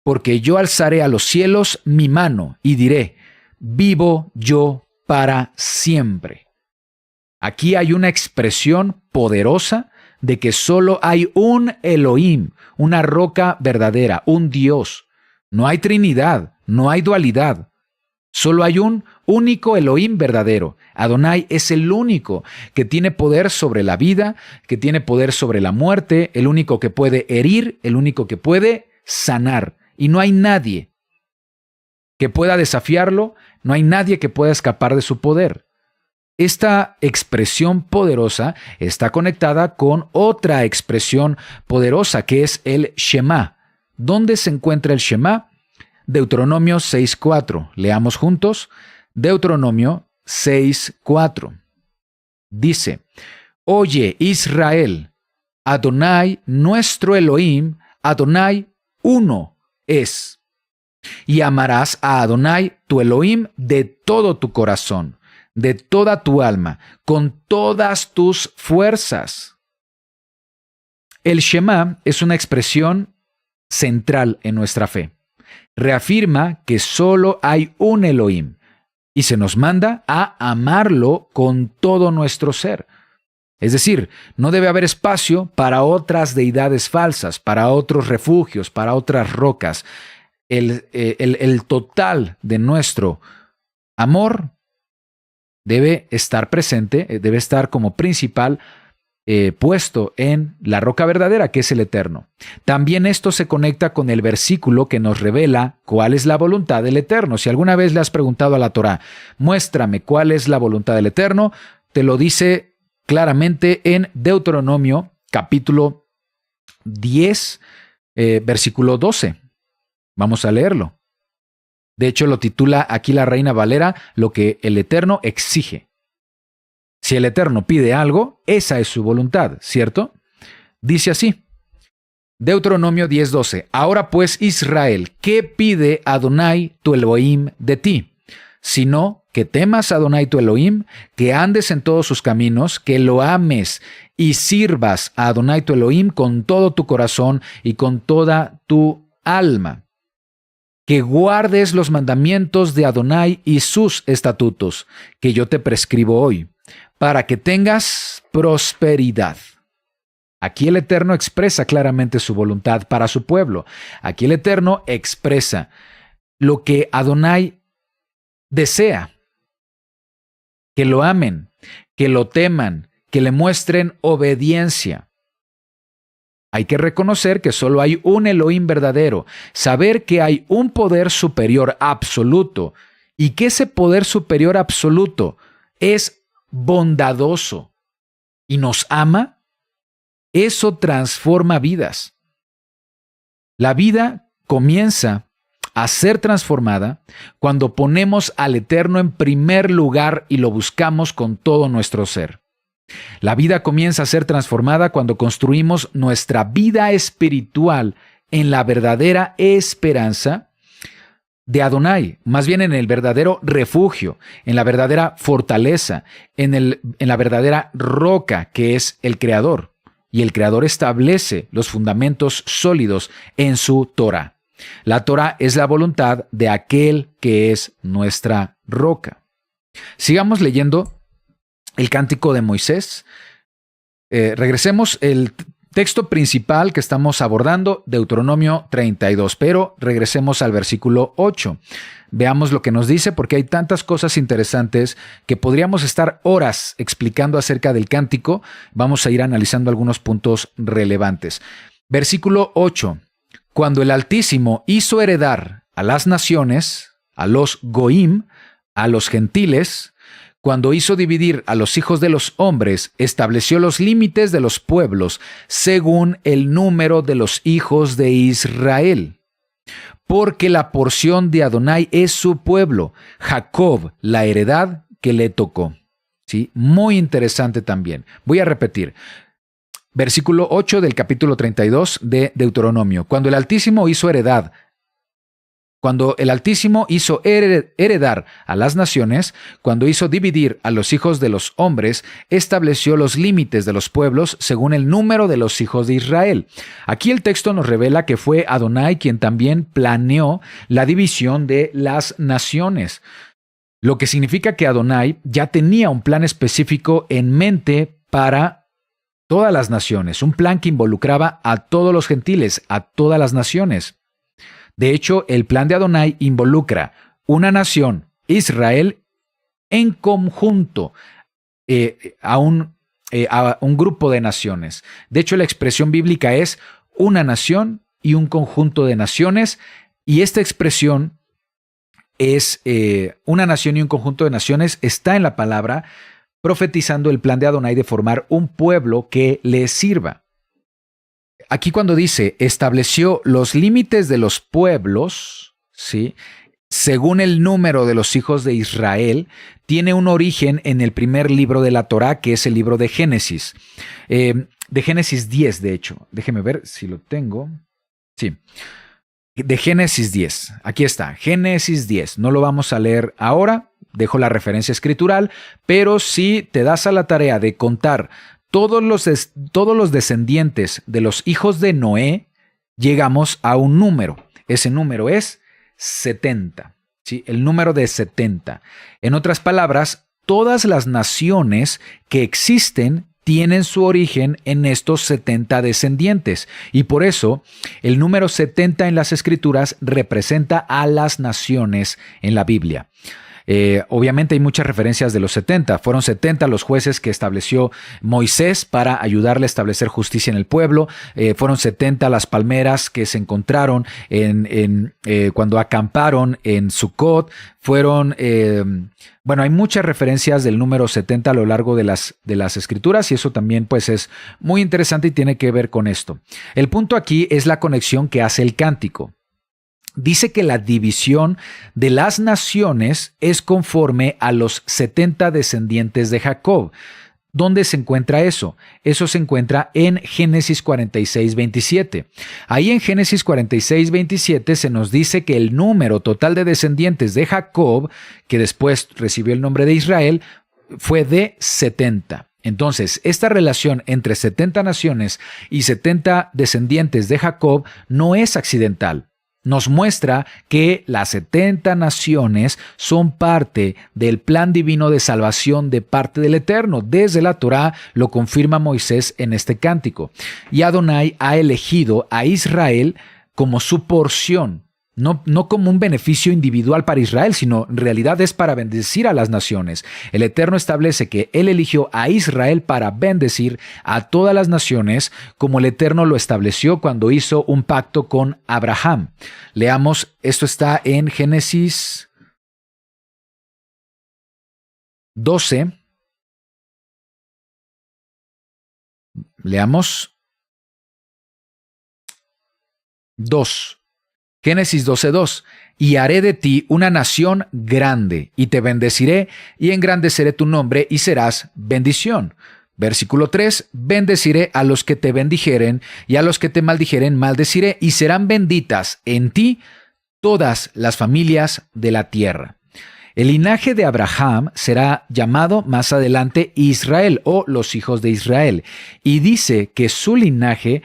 Porque yo alzaré a los cielos mi mano y diré, vivo yo para siempre. Aquí hay una expresión poderosa de que solo hay un Elohim, una roca verdadera, un Dios. No hay Trinidad, no hay dualidad. Solo hay un único Elohim verdadero. Adonai es el único que tiene poder sobre la vida, que tiene poder sobre la muerte, el único que puede herir, el único que puede sanar. Y no hay nadie que pueda desafiarlo, no hay nadie que pueda escapar de su poder. Esta expresión poderosa está conectada con otra expresión poderosa que es el Shema. ¿Dónde se encuentra el Shema? Deuteronomio 6:4. Leamos juntos. Deuteronomio 6:4. Dice: Oye, Israel, Adonai, nuestro Elohim, Adonai, uno es. Y amarás a Adonai, tu Elohim, de todo tu corazón, de toda tu alma, con todas tus fuerzas. El Shema es una expresión central en nuestra fe. Reafirma que solo hay un Elohim y se nos manda a amarlo con todo nuestro ser. Es decir, no debe haber espacio para otras deidades falsas, para otros refugios, para otras rocas. El total de nuestro amor debe estar presente, debe estar como principal puesto en la roca verdadera, que es el Eterno. También esto se conecta con el versículo que nos revela cuál es la voluntad del Eterno. Si alguna vez le has preguntado a la Torá, muéstrame cuál es la voluntad del Eterno, te lo dice claramente en Deuteronomio capítulo 10, versículo 12. Vamos a leerlo. De hecho, lo titula aquí la Reina Valera, lo que el Eterno exige. Si el Eterno pide algo, esa es su voluntad, ¿cierto? Dice así, Deuteronomio 10:12. Ahora pues, Israel, ¿qué pide Adonai tu Elohim de ti? Sino que temas a Adonai tu Elohim, que andes en todos sus caminos, que lo ames y sirvas a Adonai tu Elohim con todo tu corazón y con toda tu alma. Que guardes los mandamientos de Adonai y sus estatutos, que yo te prescribo hoy, para que tengas prosperidad. Aquí el Eterno expresa claramente su voluntad para su pueblo. Aquí el Eterno expresa lo que Adonai desea. Que lo amen, que lo teman, que le muestren obediencia. Hay que reconocer que solo hay un Elohim verdadero, saber que hay un poder superior absoluto y que ese poder superior absoluto es bondadoso y nos ama. Eso transforma vidas. La vida comienza a ser transformada cuando ponemos al Eterno en primer lugar y lo buscamos con todo nuestro ser. La vida comienza a ser transformada cuando construimos nuestra vida espiritual en la verdadera esperanza de Adonai, más bien en el verdadero refugio, en la verdadera fortaleza, en la verdadera roca que es el Creador. Y el Creador establece los fundamentos sólidos en su Torah. La Torah es la voluntad de aquel que es nuestra roca. Sigamos leyendo el Cántico de Moisés. Regresemos el texto principal que estamos abordando, Deuteronomio 32, pero regresemos al versículo 8. Veamos lo que nos dice, porque hay tantas cosas interesantes que podríamos estar horas explicando acerca del cántico. Vamos a ir analizando algunos puntos relevantes. Versículo 8. Cuando el Altísimo hizo heredar a las naciones, a los goim, a los gentiles, cuando hizo dividir a los hijos de los hombres, estableció los límites de los pueblos según el número de los hijos de Israel. Porque la porción de Adonai es su pueblo, Jacob, la heredad que le tocó. ¿Sí? Muy interesante también. Voy a repetir. Versículo 8 del capítulo 32 de Deuteronomio. Cuando el Altísimo hizo heredar a las naciones, cuando hizo dividir a los hijos de los hombres, estableció los límites de los pueblos según el número de los hijos de Israel. Aquí el texto nos revela que fue Adonai quien también planeó la división de las naciones. Lo que significa que Adonai ya tenía un plan específico en mente para todas las naciones, un plan que involucraba a todos los gentiles, a todas las naciones. De hecho, el plan de Adonai involucra una nación, Israel, en conjunto a un grupo de naciones. De hecho, la expresión bíblica es una nación y un conjunto de naciones, y esta expresión es una nación y un conjunto de naciones, está en la palabra, profetizando el plan de Adonai de formar un pueblo que le sirva. Aquí cuando dice, estableció los límites de los pueblos, ¿sí?, según el número de los hijos de Israel, tiene un origen en el primer libro de la Torá, que es el libro de Génesis. De Génesis 10, de hecho. Déjeme ver si lo tengo. Sí. De Génesis 10. Aquí está, Génesis 10. No lo vamos a leer ahora, dejo la referencia escritural, pero si te das a la tarea de contar todos los descendientes de los hijos de Noé, llegamos a un número. Ese número es 70, ¿sí? El número de 70. En otras palabras, todas las naciones que existen tienen su origen en estos 70 descendientes. Y por eso, el número 70 en las Escrituras representa a las naciones en la Biblia. Obviamente hay muchas referencias de los 70. Fueron 70 los jueces que estableció Moisés para ayudarle a establecer justicia en el pueblo. Fueron 70 las palmeras que se encontraron cuando acamparon en Sucot. Hay muchas referencias del número 70 a lo largo de las escrituras, y eso también pues es muy interesante y tiene que ver con esto. El punto aquí es la conexión que hace el cántico. Dice que la división de las naciones es conforme a los 70 descendientes de Jacob. ¿Dónde se encuentra eso? Eso se encuentra en Génesis 46, 27. Ahí en Génesis 46, 27 se nos dice que el número total de descendientes de Jacob, que después recibió el nombre de Israel, fue de 70. Entonces, esta relación entre 70 naciones y 70 descendientes de Jacob no es accidental. Nos muestra que las 70 naciones son parte del plan divino de salvación de parte del Eterno. Desde la Torá lo confirma Moisés en este cántico. Y Adonai ha elegido a Israel como su porción. No como un beneficio individual para Israel, sino en realidad es para bendecir a las naciones. El Eterno establece que Él eligió a Israel para bendecir a todas las naciones, como el Eterno lo estableció cuando hizo un pacto con Abraham. Leamos, esto está en Génesis 12. Leamos 2. Génesis 12:2. Y haré de ti una nación grande, y te bendeciré, y engrandeceré tu nombre, y serás bendición. Versículo 3. Bendeciré a los que te bendijeren, y a los que te maldijeren maldeciré, y serán benditas en ti todas las familias de la tierra. El linaje de Abraham será llamado más adelante Israel, o los hijos de Israel, y dice que su linaje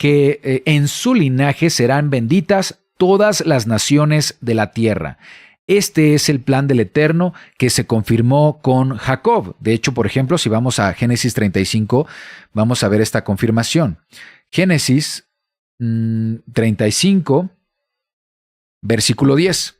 en su linaje serán benditas todas las naciones de la tierra. Este es el plan del Eterno que se confirmó con Jacob. De hecho, por ejemplo, si vamos a Génesis 35, vamos a ver esta confirmación. Génesis 35, versículo 10.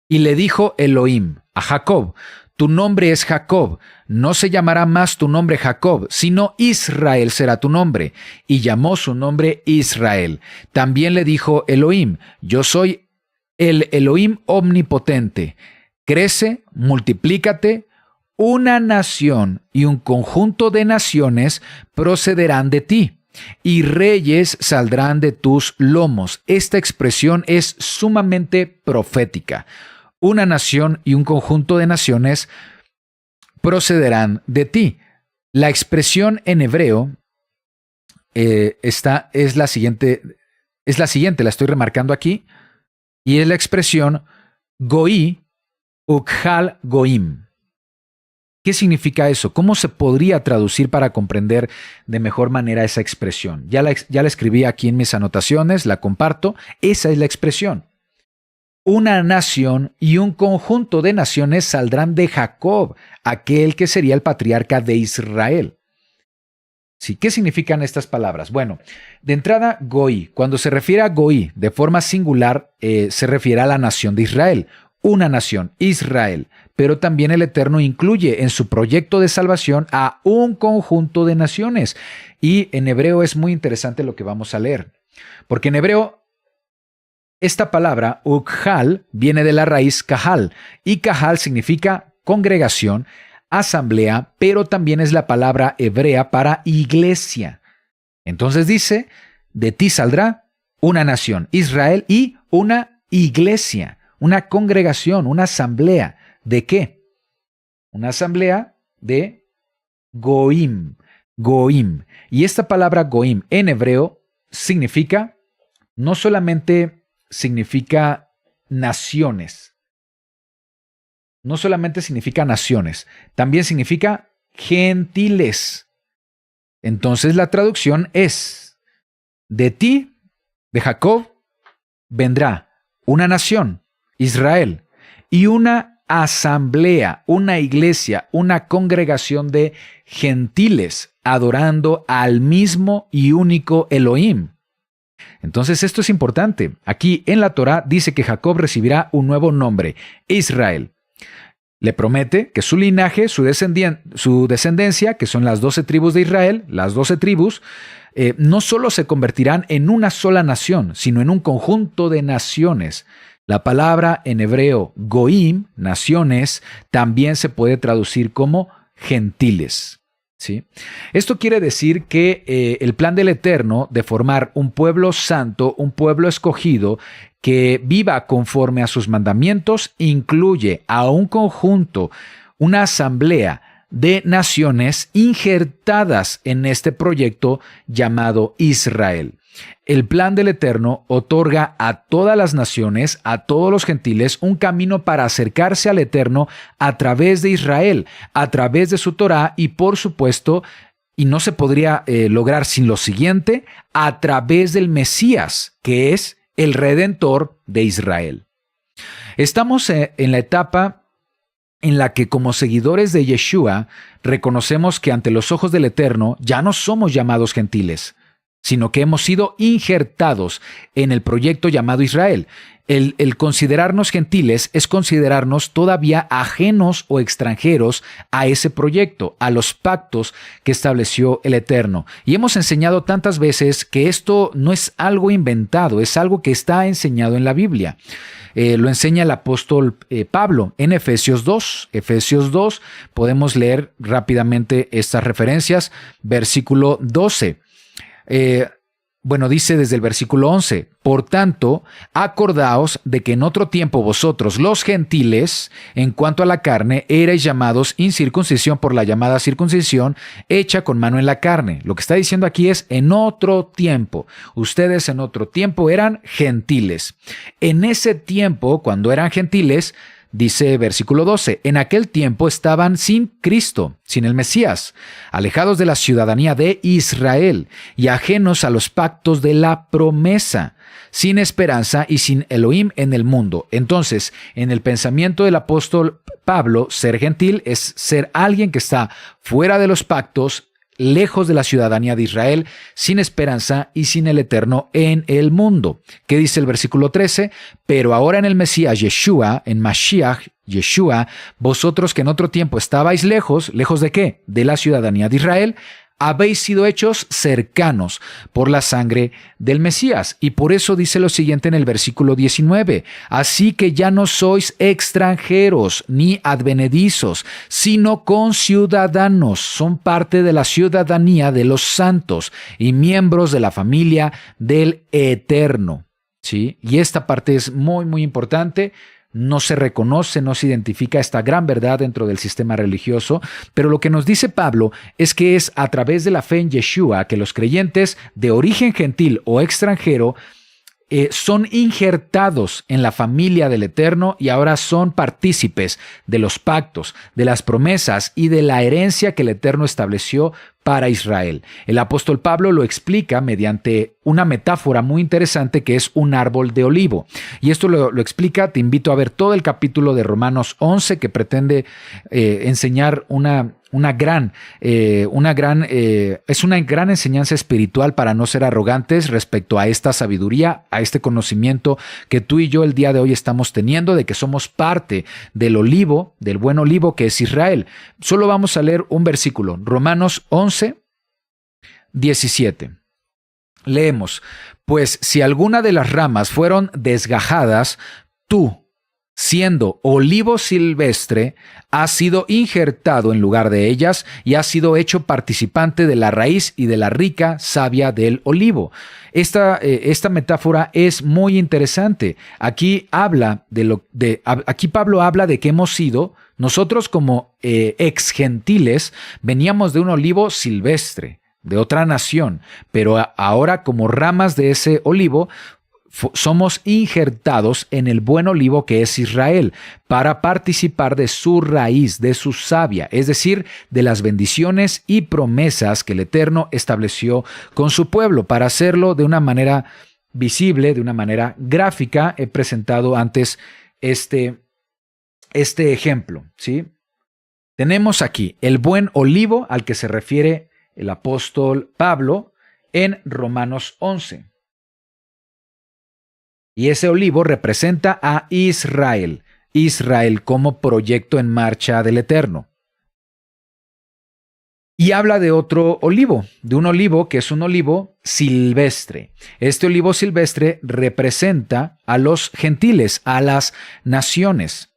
Y le dijo Elohim a Jacob: tu nombre es Jacob, no se llamará más tu nombre Jacob, sino Israel será tu nombre. Y llamó su nombre Israel. También le dijo Elohim: yo soy el Elohim omnipotente. Crece, multiplícate, una nación y un conjunto de naciones procederán de ti, y reyes saldrán de tus lomos. Esta expresión es sumamente profética. Una nación y un conjunto de naciones procederán de ti. La expresión en hebreo es la siguiente, la estoy remarcando aquí, y es la expresión Goí Ukhal Goim. ¿Qué significa eso? ¿Cómo se podría traducir para comprender de mejor manera esa expresión? Ya la escribí aquí en mis anotaciones, la comparto. Esa es la expresión. una nación y un conjunto de naciones saldrán de Jacob, aquel que sería el patriarca de Israel. Sí, ¿qué significan estas palabras? Bueno, de entrada, Goí. Cuando se refiere a Goí de forma singular, se refiere a la nación de Israel. Una nación, Israel. Pero también el Eterno incluye en su proyecto de salvación a un conjunto de naciones. Y en hebreo es muy interesante lo que vamos a leer. Porque en hebreo, esta palabra, ukhal, viene de la raíz kahal. Y kahal significa congregación, asamblea, pero también es la palabra hebrea para iglesia. Entonces dice, de ti saldrá una nación, Israel, y una iglesia, una congregación, una asamblea. ¿De qué? Una asamblea de Goim. Goim. Y esta palabra Goim en hebreo significa, no solamente significa naciones, no solamente significa naciones, también significa gentiles. Entonces la traducción es, de ti, de Jacob, vendrá una nación, Israel, y una asamblea, una iglesia, una congregación de gentiles, adorando al mismo y único Elohim. Entonces esto es importante. Aquí en la Torá dice que Jacob recibirá un nuevo nombre, Israel. Le promete que su linaje, su descendencia, que son las 12 tribus de Israel, las 12 tribus, no solo se convertirán en una sola nación, sino en un conjunto de naciones. La palabra en hebreo goim, naciones, también se puede traducir como gentiles. ¿Sí? Esto quiere decir que el plan del Eterno de formar un pueblo santo, un pueblo escogido, que viva conforme a sus mandamientos, incluye a un conjunto, una asamblea de naciones injertadas en este proyecto llamado Israel. El plan del Eterno otorga a todas las naciones, a todos los gentiles, un camino para acercarse al Eterno a través de Israel, a través de su Torá y, por supuesto, y no se podría lograr sin lo siguiente, a través del Mesías, que es el Redentor de Israel. Estamos en la etapa en la que como seguidores de Yeshua reconocemos que ante los ojos del Eterno ya no somos llamados gentiles, sino que hemos sido injertados en el proyecto llamado Israel. El considerarnos gentiles es considerarnos todavía ajenos o extranjeros a ese proyecto, a los pactos que estableció el Eterno. Y hemos enseñado tantas veces que esto no es algo inventado, es algo que está enseñado en la Biblia. Lo enseña el apóstol Pablo en Efesios 2. Efesios 2, podemos leer rápidamente estas referencias. Versículo 12. Dice desde el versículo 11, por tanto, acordaos de que en otro tiempo vosotros, los gentiles, en cuanto a la carne, erais llamados incircuncisión por la llamada circuncisión hecha con mano en la carne. Lo que está diciendo aquí es en otro tiempo. Ustedes en otro tiempo eran gentiles. En ese tiempo, cuando eran gentiles, dice versículo 12, en aquel tiempo estaban sin Cristo, sin el Mesías, alejados de la ciudadanía de Israel y ajenos a los pactos de la promesa, sin esperanza y sin Elohim en el mundo. Entonces, en el pensamiento del apóstol Pablo, ser gentil es ser alguien que está fuera de los pactos, lejos de la ciudadanía de Israel, sin esperanza y sin el Eterno en el mundo. ¿Qué dice el versículo 13? Pero ahora en el Mesías Yeshua, en Mashiach, Yeshua, vosotros que en otro tiempo estabais lejos, ¿lejos de qué? De la ciudadanía de Israel, habéis sido hechos cercanos por la sangre del Mesías. Y por eso dice lo siguiente en el versículo 19. Así que ya no sois extranjeros ni advenedizos, sino conciudadanos. Son parte de la ciudadanía de los santos y miembros de la familia del Eterno. ¿Sí? Y esta parte es muy, muy importante. No se reconoce, no se identifica esta gran verdad dentro del sistema religioso, pero lo que nos dice Pablo es que es a través de la fe en Yeshua que los creyentes de origen gentil o extranjero son injertados en la familia del Eterno y ahora son partícipes de los pactos, de las promesas y de la herencia que el Eterno estableció para Israel. El apóstol Pablo lo explica mediante una metáfora muy interesante que es un árbol de olivo. Y esto lo explica, te invito a ver todo el capítulo de Romanos 11 que pretende enseñar es una gran enseñanza espiritual para no ser arrogantes respecto a esta sabiduría, a este conocimiento que tú y yo el día de hoy estamos teniendo de que somos parte del olivo, del buen olivo que es Israel. Solo vamos a leer un versículo, Romanos 11, 17. Leemos, pues si alguna de las ramas fueron desgajadas, tú, siendo olivo silvestre, has sido injertado en lugar de ellas y has sido hecho participante de la raíz y de la rica savia del olivo. Esta metáfora es muy interesante. Aquí Pablo habla de que hemos sido, nosotros como ex gentiles, veníamos de un olivo silvestre, de otra nación, pero ahora como ramas de ese olivo, somos injertados en el buen olivo que es Israel para participar de su raíz, de su savia, es decir, de las bendiciones y promesas que el Eterno estableció con su pueblo. Para hacerlo de una manera visible, de una manera gráfica, he presentado antes este ejemplo, ¿sí? Tenemos aquí el buen olivo al que se refiere el apóstol Pablo en Romanos 11. Y ese olivo representa a Israel, Israel como proyecto en marcha del Eterno. Y habla de otro olivo, de un olivo que es un olivo silvestre. Este olivo silvestre representa a los gentiles, a las naciones.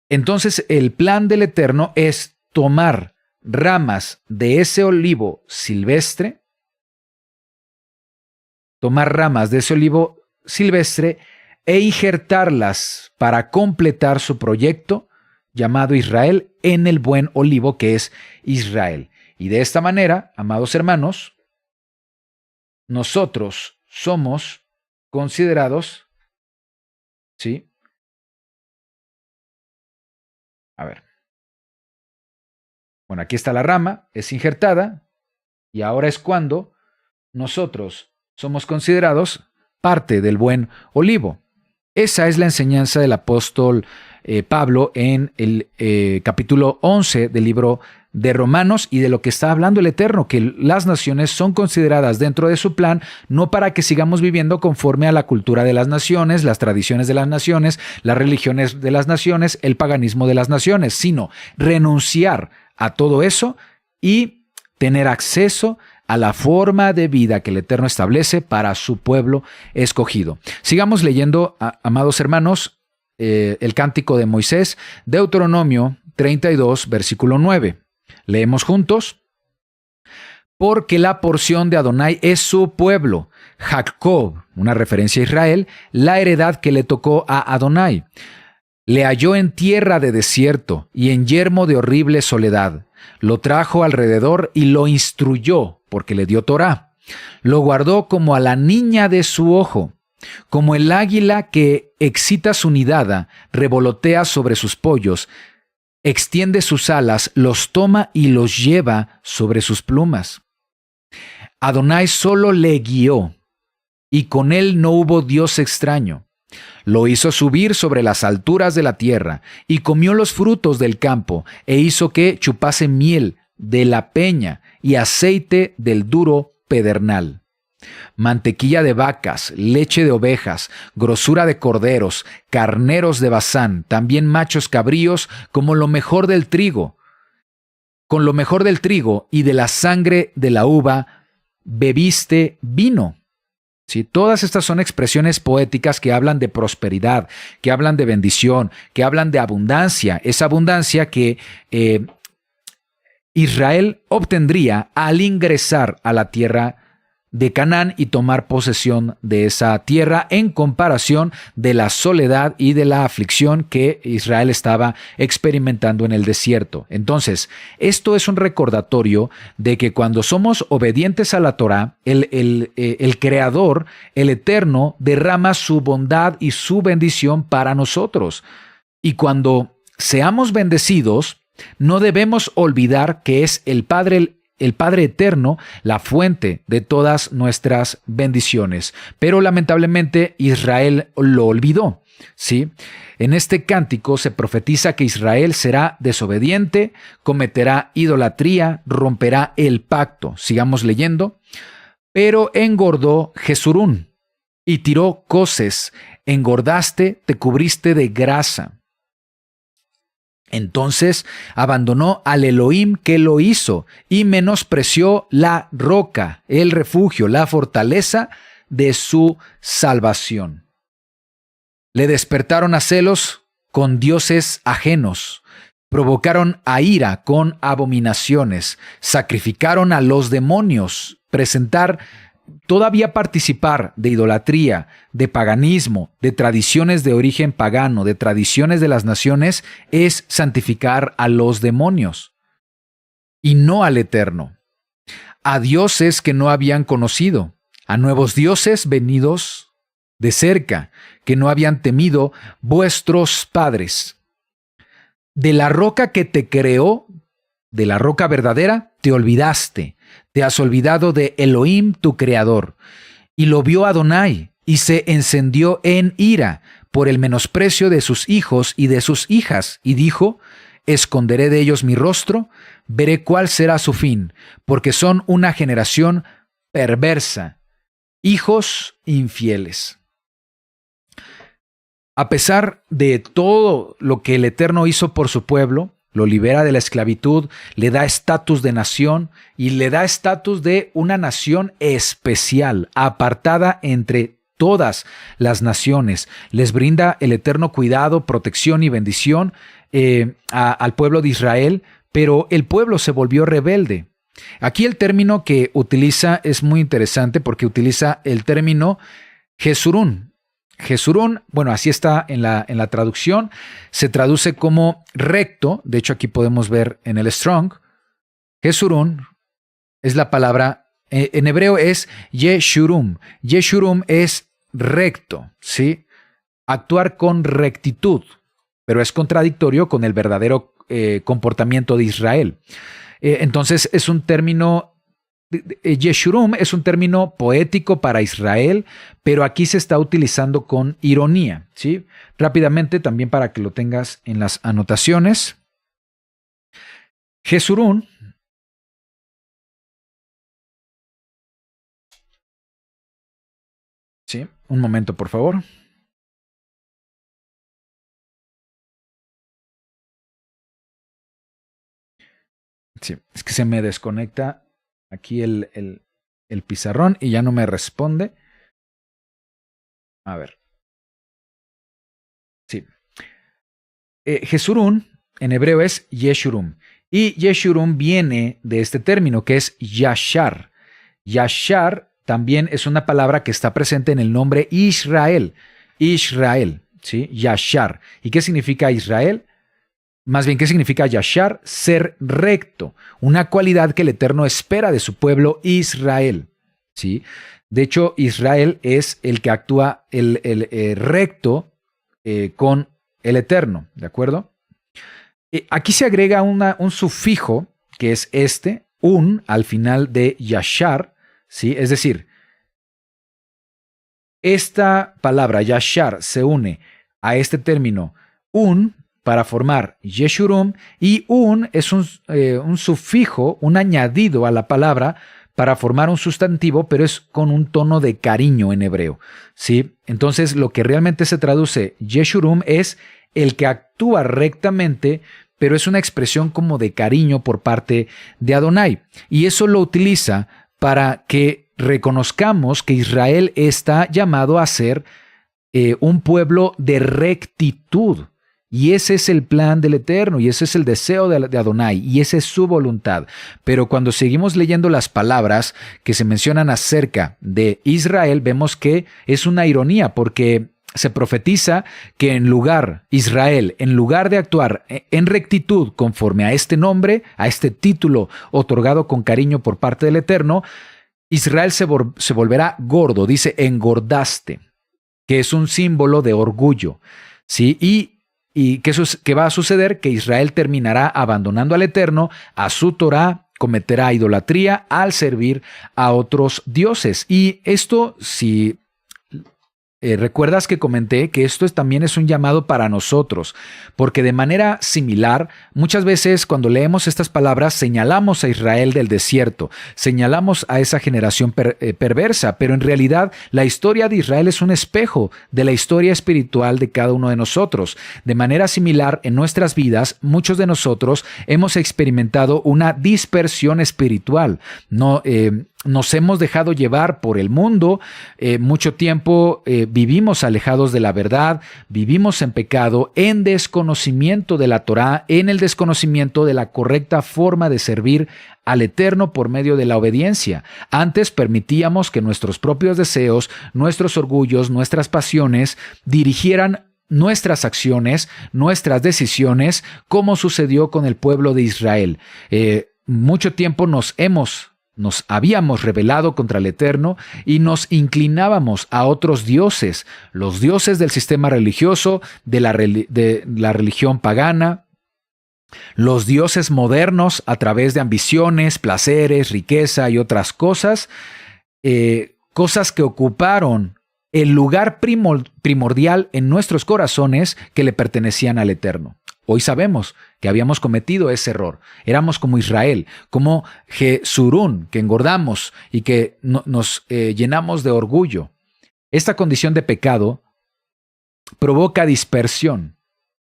Entonces el plan del Eterno es tomar ramas de ese olivo silvestre, e injertarlas para completar su proyecto llamado Israel en el buen olivo que es Israel. Y de esta manera, amados hermanos, nosotros somos considerados, ¿sí? A ver. Bueno, aquí está la rama, es injertada, y ahora es cuando nosotros somos considerados parte del buen olivo. Esa es la enseñanza del apóstol Pablo en el capítulo 11 del libro de Romanos y de lo que está hablando el Eterno, que las naciones son consideradas dentro de su plan, no para que sigamos viviendo conforme a la cultura de las naciones, las tradiciones de las naciones, las religiones de las naciones, el paganismo de las naciones, sino renunciar a todo eso y tener acceso a la forma de vida que el Eterno establece para su pueblo escogido. Sigamos leyendo, amados hermanos, el cántico de Moisés, Deuteronomio 32, versículo 9. Leemos juntos. Porque la porción de Adonai es su pueblo, Jacob, una referencia a Israel, la heredad que le tocó a Adonai. Le halló en tierra de desierto y en yermo de horrible soledad. Lo trajo alrededor y lo instruyó, porque le dio Torá. Lo guardó como a la niña de su ojo, como el águila que excita su nidada, revolotea sobre sus pollos, extiende sus alas, los toma y los lleva sobre sus plumas. Adonai solo le guió, y con él no hubo Dios extraño. Lo hizo subir sobre las alturas de la tierra, y comió los frutos del campo, e hizo que chupase miel de la peña y aceite del duro pedernal. Mantequilla de vacas, leche de ovejas, grosura de corderos, carneros de Basán, también machos cabríos, como lo mejor del trigo. Con lo mejor del trigo y de la sangre de la uva, bebiste vino. ¿Sí? Todas estas son expresiones poéticas que hablan de prosperidad, que hablan de bendición, que hablan de abundancia, esa abundancia que Israel obtendría al ingresar a la tierra de Canaán y tomar posesión de esa tierra en comparación de la soledad y de la aflicción que Israel estaba experimentando en el desierto. Entonces, esto es un recordatorio de que cuando somos obedientes a la Torá, el Creador, el Eterno, derrama su bondad y su bendición para nosotros. Y cuando seamos bendecidos, No debemos olvidar que es el Padre eterno, la fuente de todas nuestras bendiciones. Pero lamentablemente Israel lo olvidó, ¿sí? En este cántico se profetiza que Israel será desobediente, cometerá idolatría, romperá el pacto. Sigamos leyendo. Pero engordó Jesurún y tiró coces, engordaste, te cubriste de grasa. Entonces abandonó al Elohim que lo hizo y menospreció la roca, el refugio, la fortaleza de su salvación. Le despertaron a celos con dioses ajenos, provocaron a ira con abominaciones, sacrificaron a los demonios, todavía participar de idolatría, de paganismo, de tradiciones de origen pagano, de tradiciones de las naciones, es santificar a los demonios y no al Eterno, a dioses que no habían conocido, a nuevos dioses venidos de cerca, que no habían temido vuestros padres. De la roca que te creó, de la roca verdadera, te olvidaste. Te has olvidado de Elohim, tu creador. Y lo vio Adonai, y se encendió en ira por el menosprecio de sus hijos y de sus hijas, y dijo: esconderé de ellos mi rostro, veré cuál será su fin, porque son una generación perversa, hijos infieles. A pesar de todo lo que el Eterno hizo por su pueblo, lo libera de la esclavitud, le da estatus de nación y le da estatus de una nación especial, apartada entre todas las naciones. Les brinda el eterno cuidado, protección y bendición al pueblo de Israel, pero el pueblo se volvió rebelde. Aquí el término que utiliza es muy interesante porque utiliza el término Jesurún. Jesurún, bueno, así está en la traducción, se traduce como recto. De hecho, aquí podemos ver en el Strong, Jesurún es la palabra, en hebreo es Yeshurum. Yeshurum es recto, ¿sí? Actuar con rectitud, pero es contradictorio con el verdadero comportamiento de Israel. Entonces es un término, Yeshurum es un término poético para Israel, pero aquí se está utilizando con ironía, ¿sí? Rápidamente, también para que lo tengas en las anotaciones. Jesurún sí, un momento, por favor. Sí, es que se me desconecta aquí el pizarrón y ya no me responde. A ver. Sí. Jesurún en hebreo es Yeshurum. Y Yeshurum viene de este término que es Yashar. Yashar también es una palabra que está presente en el nombre Israel. Israel, ¿sí? Yashar. ¿Y qué significa Israel? Más bien, ¿qué significa Yashar? Ser recto, una cualidad que el Eterno espera de su pueblo Israel, ¿sí? De hecho, Israel es el que actúa recto con el Eterno, ¿de acuerdo? Aquí se agrega un sufijo, que es un, al final de Yashar, ¿sí? Es decir, esta palabra Yashar se une a este término un, para formar Yeshurum, y un es un sufijo, un añadido a la palabra para formar un sustantivo, pero es con un tono de cariño en hebreo, ¿sí? Entonces, lo que realmente se traduce Yeshurum es el que actúa rectamente, pero es una expresión como de cariño por parte de Adonai. Y eso lo utiliza para que reconozcamos que Israel está llamado a ser un pueblo de rectitud. Y ese es el plan del Eterno, y ese es el deseo de Adonai, y esa es su voluntad. Pero cuando seguimos leyendo las palabras que se mencionan acerca de Israel, vemos que es una ironía, porque se profetiza que Israel, en lugar de actuar en rectitud conforme a este nombre, a este título otorgado con cariño por parte del Eterno, Israel se volverá gordo, dice engordaste, que es un símbolo de orgullo, ¿sí? Y ¿Y qué va a suceder? Que Israel terminará abandonando al Eterno, a su Torá, cometerá idolatría al servir a otros dioses. Y esto, si recuerdas que comenté que esto también es un llamado para nosotros, porque de manera similar, muchas veces cuando leemos estas palabras señalamos a Israel del desierto, señalamos a esa generación perversa, pero en realidad la historia de Israel es un espejo de la historia espiritual de cada uno de nosotros. De manera similar, en nuestras vidas, muchos de nosotros hemos experimentado una dispersión espiritual. Nos hemos dejado llevar por el mundo, mucho tiempo vivimos alejados de la verdad, vivimos en pecado, en desconocimiento de la Torá, en el desconocimiento de la correcta forma de servir al Eterno por medio de la obediencia. Antes permitíamos que nuestros propios deseos, nuestros orgullos, nuestras pasiones dirigieran nuestras acciones, nuestras decisiones, como sucedió con el pueblo de Israel. Mucho tiempo nos habíamos rebelado contra el Eterno y nos inclinábamos a otros dioses, los dioses del sistema religioso, de la religión pagana, los dioses modernos a través de ambiciones, placeres, riqueza y otras cosas, cosas que ocuparon el lugar primordial en nuestros corazones que le pertenecían al Eterno. Hoy sabemos que habíamos cometido ese error. Éramos como Israel, como Jeshurún, que engordamos y que nos llenamos de orgullo. Esta condición de pecado provoca dispersión,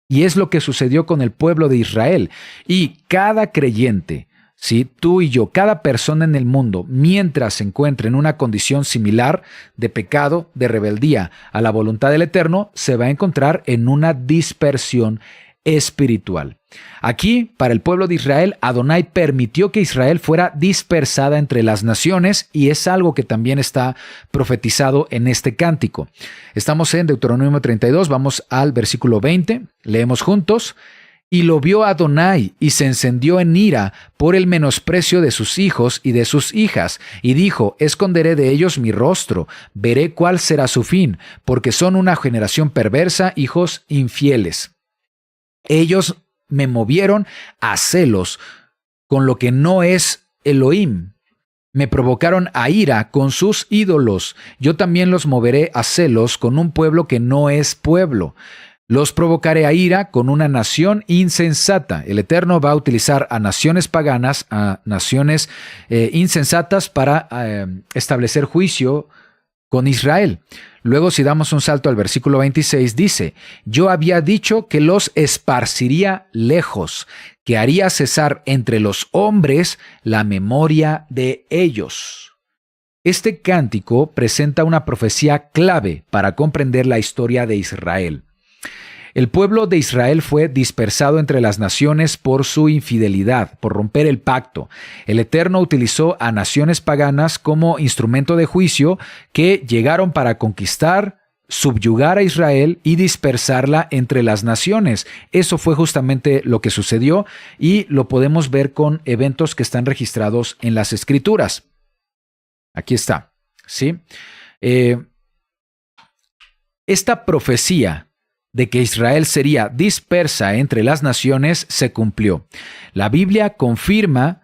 y es lo que sucedió con el pueblo de Israel. Y cada creyente, ¿sí? Tú y yo, cada persona en el mundo, mientras se encuentre en una condición similar de pecado, de rebeldía a la voluntad del Eterno, se va a encontrar en una dispersión espiritual. Aquí, para el pueblo de Israel, Adonai permitió que Israel fuera dispersada entre las naciones, y es algo que también está profetizado en este cántico. Estamos en Deuteronomio 32, vamos al versículo 20, leemos juntos. Y lo vio Adonai, y se encendió en ira por el menosprecio de sus hijos y de sus hijas, y dijo: esconderé de ellos mi rostro, veré cuál será su fin, porque son una generación perversa, hijos infieles. Ellos me movieron a celos con lo que no es Elohim. Me provocaron a ira con sus ídolos. Yo también los moveré a celos con un pueblo que no es pueblo. Los provocaré a ira con una nación insensata. El Eterno va a utilizar a naciones paganas, a naciones insensatas para establecer juicio con Israel. Luego, si damos un salto al versículo 26, dice: yo había dicho que los esparciría lejos, que haría cesar entre los hombres la memoria de ellos. Este cántico presenta una profecía clave para comprender la historia de Israel. El pueblo de Israel fue dispersado entre las naciones por su infidelidad, por romper el pacto. El Eterno utilizó a naciones paganas como instrumento de juicio que llegaron para conquistar, subyugar a Israel y dispersarla entre las naciones. Eso fue justamente lo que sucedió, y lo podemos ver con eventos que están registrados en las Escrituras. Aquí está, ¿sí? Esta profecía de que Israel sería dispersa entre las naciones se cumplió. La Biblia confirma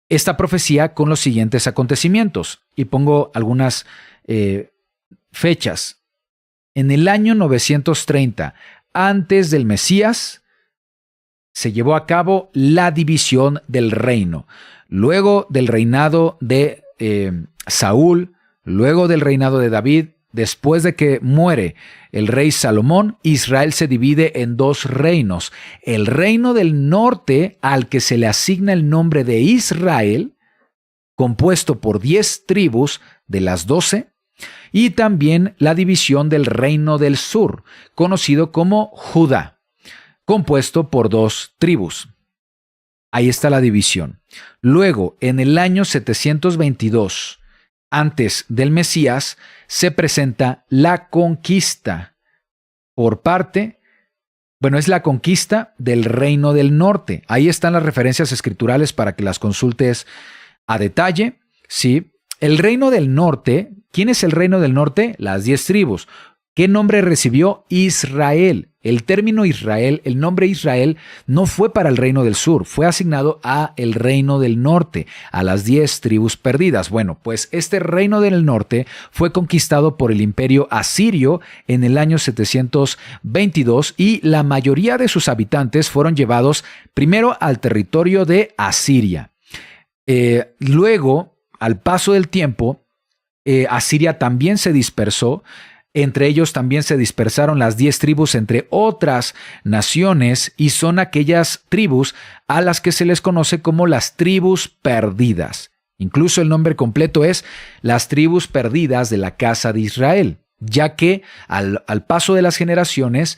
esta profecía con los siguientes acontecimientos, y pongo algunas fechas. En el año 930, antes del Mesías, se llevó a cabo la división del reino. Luego del reinado de Saúl, luego del reinado de David, después de que muere el rey Salomón, Israel se divide en dos reinos. El reino del norte, al que se le asigna el nombre de Israel, compuesto por 10 tribus de las 12, y también la división del reino del sur, conocido como Judá, compuesto por 2 tribus. Ahí está la división. Luego, en el año 722, antes del Mesías, se presenta la conquista por parte, es la conquista del reino del norte. Ahí están las referencias escriturales para que las consultes a detalle, ¿sí? El reino del norte, ¿quién es el reino del norte? Las 10 tribus. ¿Qué nombre recibió? Israel. el término Israel, el nombre Israel, no fue para el reino del sur, fue asignado a el reino del norte, a las 10 tribus perdidas. Bueno, pues este reino del norte fue conquistado por el imperio asirio en el año 722 y la mayoría de sus habitantes fueron llevados primero al territorio de Asiria. Luego, al paso del tiempo, Asiria también se dispersó. Entre ellos también se dispersaron las 10 tribus entre otras naciones y son aquellas tribus a las que se les conoce como las tribus perdidas. Incluso el nombre completo es las tribus perdidas de la casa de Israel, ya que al paso de las generaciones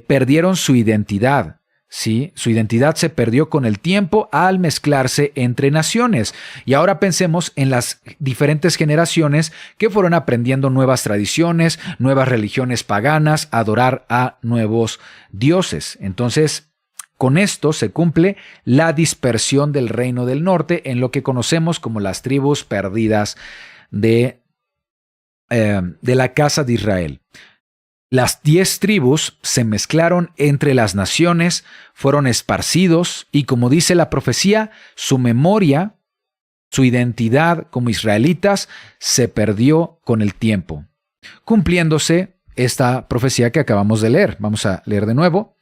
perdieron su identidad. Sí, su identidad se perdió con el tiempo al mezclarse entre naciones. Y ahora pensemos en las diferentes generaciones que fueron aprendiendo nuevas tradiciones, nuevas religiones paganas, adorar a nuevos dioses. Entonces, con esto se cumple la dispersión del reino del norte en lo que conocemos como las tribus perdidas de la casa de Israel. Las 10 tribus se mezclaron entre las naciones, fueron esparcidos y, como dice la profecía, su memoria, su identidad como israelitas se perdió con el tiempo, cumpliéndose esta profecía que acabamos de leer. Vamos a leer de nuevo.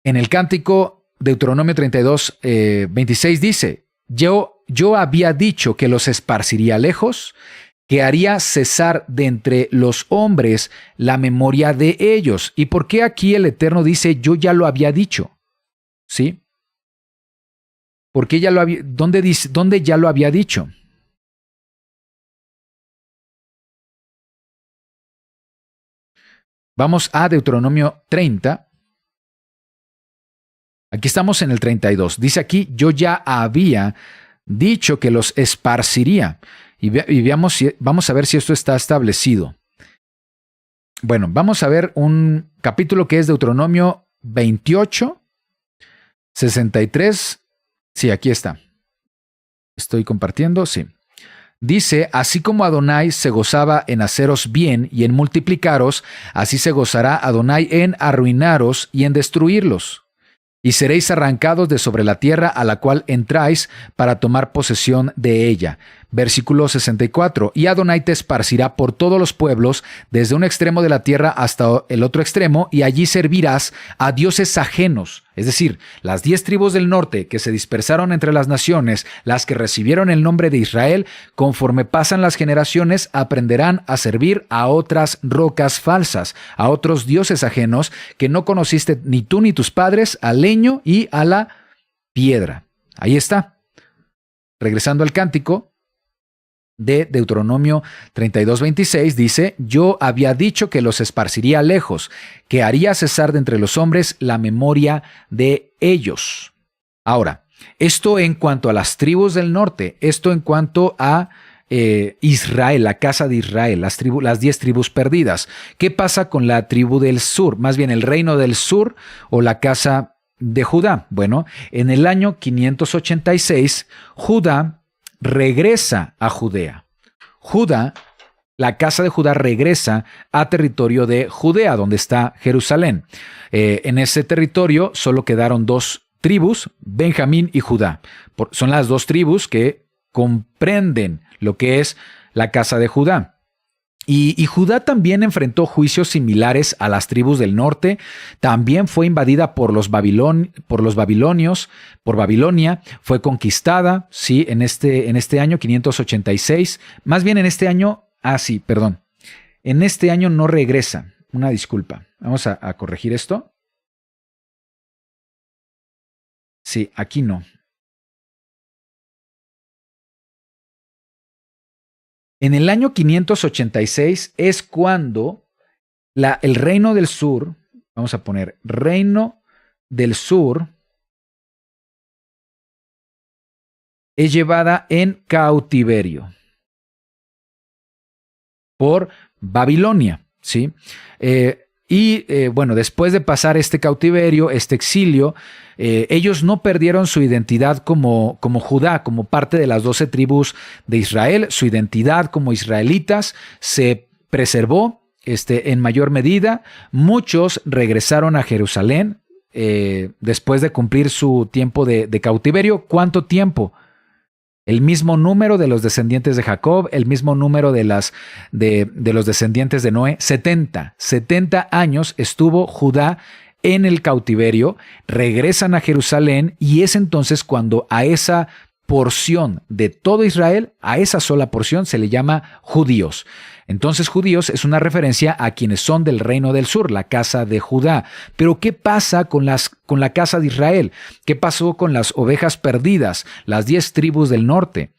En el cántico Deuteronomio 32, 26 dice, yo había dicho que los esparciría lejos, que haría cesar de entre los hombres la memoria de ellos. ¿Y por qué aquí el Eterno dice, yo ya lo había dicho? ¿Sí? ¿Por qué ya lo había, dónde ya lo había dicho? Vamos a Deuteronomio 30. Aquí estamos en el 32. Dice aquí, yo ya había dicho que los esparciría. Y vamos a ver si esto está establecido. Bueno, vamos a ver un capítulo que es Deuteronomio 28, 63. Sí, aquí está. Estoy compartiendo, sí. Dice, así como Adonai se gozaba en haceros bien y en multiplicaros, así se gozará Adonai en arruinaros y en destruirlos. Y seréis arrancados de sobre la tierra a la cual entráis para tomar posesión de ella. Versículo 64. Y Adonai te esparcirá por todos los pueblos, desde un extremo de la tierra hasta el otro extremo, y allí servirás a dioses ajenos. Es decir, las 10 tribus del norte que se dispersaron entre las naciones, las que recibieron el nombre de Israel, conforme pasan las generaciones, aprenderán a servir a otras rocas falsas, a otros dioses ajenos que no conociste ni tú ni tus padres, al leño y a la piedra. Ahí está. Regresando al cántico de Deuteronomio 32:26 dice, yo había dicho que los esparciría lejos, que haría cesar de entre los hombres la memoria de ellos. Ahora, esto en cuanto a las tribus del norte, esto en cuanto a Israel, la casa de Israel, las 10 tribus perdidas. ¿Qué pasa con la tribu del sur? Más bien el reino del sur o la casa de Judá. Bueno, en el año 586, Judá regresa a Judea. La casa de Judá regresa a territorio de Judea, donde está Jerusalén. En ese territorio solo quedaron 2 tribus, Benjamín y Judá. Son las 2 tribus que comprenden lo que es la casa de Judá. Y Judá también enfrentó juicios similares a las tribus del norte. También fue invadida por Babilonia, fue conquistada, sí, en este año 586. Más bien en este año, en este año no regresa. Una disculpa. Vamos a corregir esto. Sí, aquí no. En el año 586 es cuando el reino del sur, vamos a poner reino del sur, es llevada en cautiverio por Babilonia, ¿sí? Bueno, después de pasar este cautiverio, este exilio, ellos no perdieron su identidad como Judá, como parte de las 12 tribus de Israel. Su identidad como israelitas se preservó. en mayor medida. Muchos regresaron a Jerusalén después de cumplir su tiempo de cautiverio. ¿Cuánto tiempo? El mismo número de los descendientes de Jacob, el mismo número de los descendientes de Noé. 70 años estuvo Judá en el cautiverio, regresan a Jerusalén y es entonces cuando a esa porción de todo Israel, a esa sola porción se le llama judíos. Entonces judíos es una referencia a quienes son del reino del sur, la casa de Judá. Pero ¿qué pasa con la casa de Israel? ¿Qué pasó con las ovejas perdidas, las 10 tribus del norte?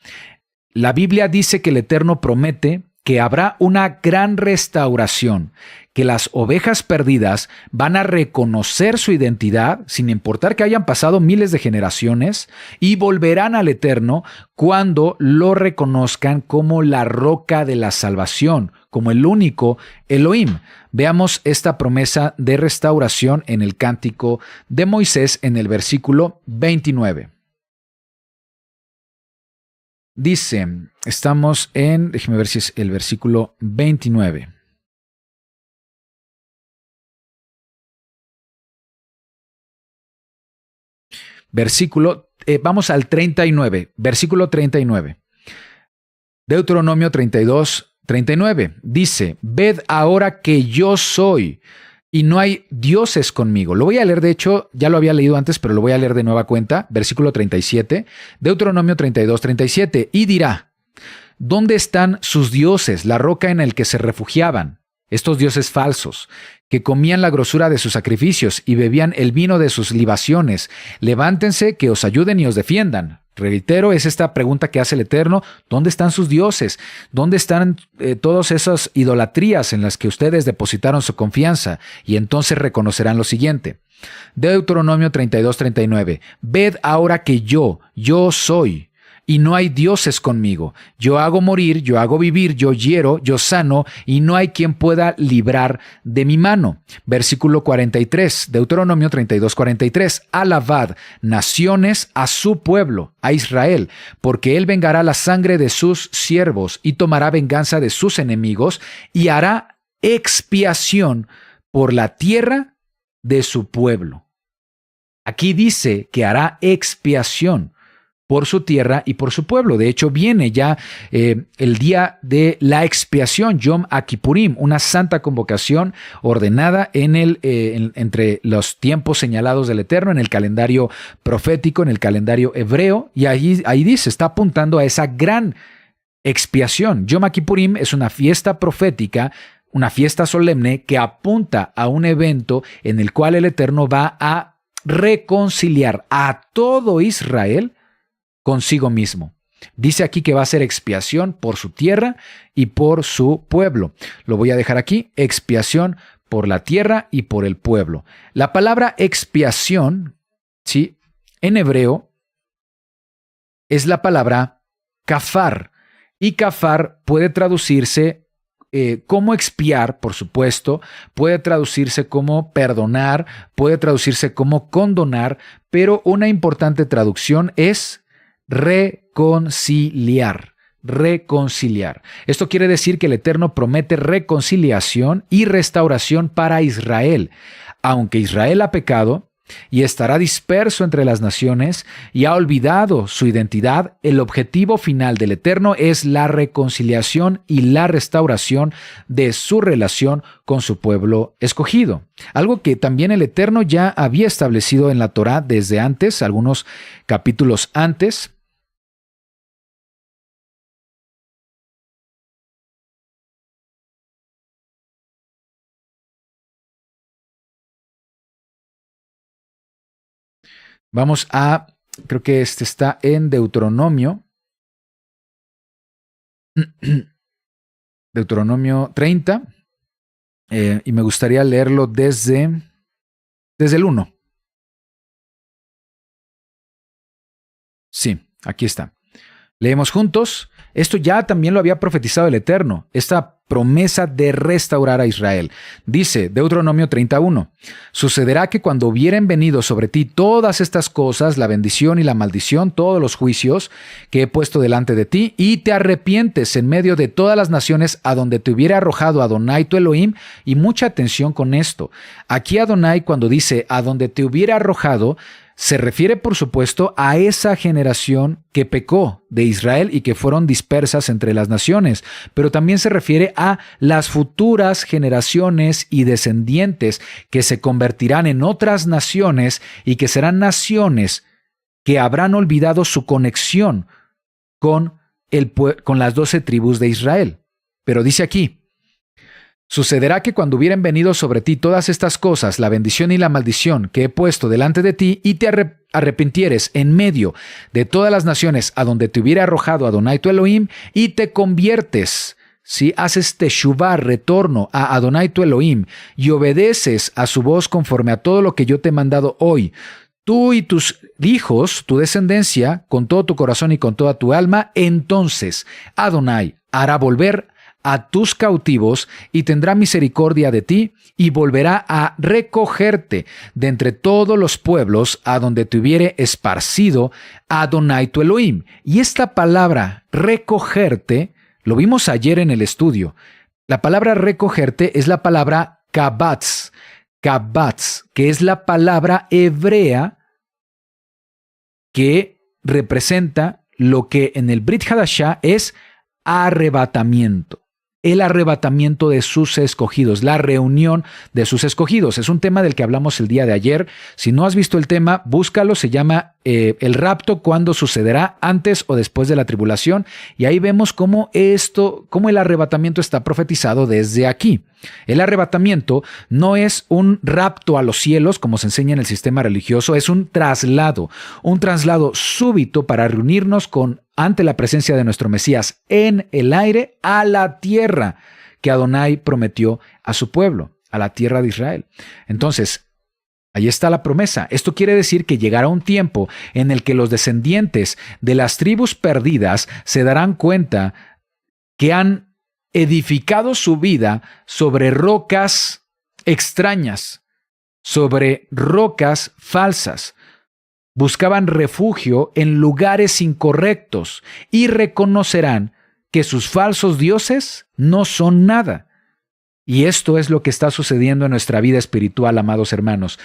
La Biblia dice que el Eterno promete que habrá una gran restauración, que las ovejas perdidas van a reconocer su identidad, sin importar que hayan pasado miles de generaciones, y volverán al Eterno cuando lo reconozcan como la roca de la salvación, como el único Elohim. Veamos esta promesa de restauración en el Cántico de Moisés en el versículo 29. Dice, estamos déjeme ver si es el versículo 29. Vamos al 39, versículo 39. Deuteronomio 32, 39. Dice, ved ahora que yo soy y no hay dioses conmigo. Lo voy a leer, de hecho, ya lo había leído antes, pero lo voy a leer de nueva cuenta. Versículo 37, Deuteronomio 32, 37. Y dirá, ¿dónde están sus dioses, la roca en el que se refugiaban? Estos dioses falsos, que comían la grosura de sus sacrificios y bebían el vino de sus libaciones. Levántense, que os ayuden y os defiendan. Reitero, es esta pregunta que hace el Eterno. ¿Dónde están sus dioses? ¿Dónde están todas esas idolatrías en las que ustedes depositaron su confianza? Y entonces reconocerán lo siguiente. Deuteronomio 32, 39. Ved ahora que yo soy, y no hay dioses conmigo. Yo hago morir, yo hago vivir, yo hiero, yo sano, y no hay quien pueda librar de mi mano. Versículo 43, Deuteronomio 32, 43. Alabad, naciones, a su pueblo, a Israel, porque él vengará la sangre de sus siervos y tomará venganza de sus enemigos y hará expiación por la tierra de su pueblo. Aquí dice que hará expiación por su tierra y por su pueblo. De hecho, viene ya el día de la expiación, Yom Kippurim, una santa convocación ordenada entre los tiempos señalados del Eterno, en el calendario profético, en el calendario hebreo, y ahí dice, está apuntando a esa gran expiación. Yom Kippurim es una fiesta profética, una fiesta solemne que apunta a un evento en el cual el Eterno va a reconciliar a todo Israel consigo mismo. Dice aquí que va a ser expiación por su tierra y por su pueblo. Lo voy a dejar aquí, expiación por la tierra y por el pueblo. La palabra expiación, ¿sí?, en hebreo es la palabra kafar, y kafar puede traducirse como expiar, por supuesto, puede traducirse como perdonar, puede traducirse como condonar, pero una importante traducción es reconciliar. Esto quiere decir que el Eterno promete reconciliación y restauración para Israel. Aunque Israel ha pecado y estará disperso entre las naciones y ha olvidado su identidad, el objetivo final del Eterno es la reconciliación y la restauración de su relación con su pueblo escogido. Algo que también el Eterno ya había establecido en la Torá desde antes, algunos capítulos antes. Vamos a, creo que este está en Deuteronomio. Deuteronomio 30. Y me gustaría leerlo desde el 1. Sí, aquí está. Leemos juntos. Esto ya también lo había profetizado el Eterno. Esta promesa de restaurar a Israel. Dice Deuteronomio 31, sucederá que cuando hubieren venido sobre ti todas estas cosas, la bendición y la maldición, todos los juicios que he puesto delante de ti, y te arrepientes en medio de todas las naciones a donde te hubiera arrojado Adonai tu Elohim, y mucha atención con esto. Aquí Adonai, cuando dice a donde te hubiera arrojado, se refiere, por supuesto, a esa generación que pecó de Israel y que fueron dispersas entre las naciones, pero también se refiere a las futuras generaciones y descendientes que se convertirán en otras naciones y que serán naciones que habrán olvidado su conexión con las 12 tribus de Israel. Pero dice aquí, sucederá que cuando hubieren venido sobre ti todas estas cosas, la bendición y la maldición que he puesto delante de ti, y te arrepintieres en medio de todas las naciones a donde te hubiera arrojado Adonai tu Elohim, y te conviertes, si haces teshuvá, retorno a Adonai tu Elohim, y obedeces a su voz conforme a todo lo que yo te he mandado hoy, tú y tus hijos, tu descendencia, con todo tu corazón y con toda tu alma, entonces Adonai hará volver a tus cautivos y tendrá misericordia de ti y volverá a recogerte de entre todos los pueblos a donde te hubiere esparcido Adonai tu Elohim. Y esta palabra recogerte, lo vimos ayer en el estudio, la palabra recogerte es la palabra kabatz, que es la palabra hebrea que representa lo que en el Brit Hadashah es arrebatamiento. El arrebatamiento de sus escogidos, la reunión de sus escogidos. Es un tema del que hablamos el día de ayer. Si no has visto el tema, búscalo. Se llama el rapto, cuándo sucederá, antes o después de la tribulación. Y ahí vemos cómo el arrebatamiento está profetizado desde aquí. El arrebatamiento no es un rapto a los cielos, como se enseña en el sistema religioso, es un traslado súbito para reunirnos ante la presencia de nuestro Mesías en el aire a la tierra que Adonai prometió a su pueblo, a la tierra de Israel. Entonces, ahí está la promesa. Esto quiere decir que llegará un tiempo en el que los descendientes de las tribus perdidas se darán cuenta que han edificado su vida sobre rocas extrañas, sobre rocas falsas. Buscaban refugio en lugares incorrectos y reconocerán que sus falsos dioses no son nada. Y esto es lo que está sucediendo en nuestra vida espiritual, amados hermanos.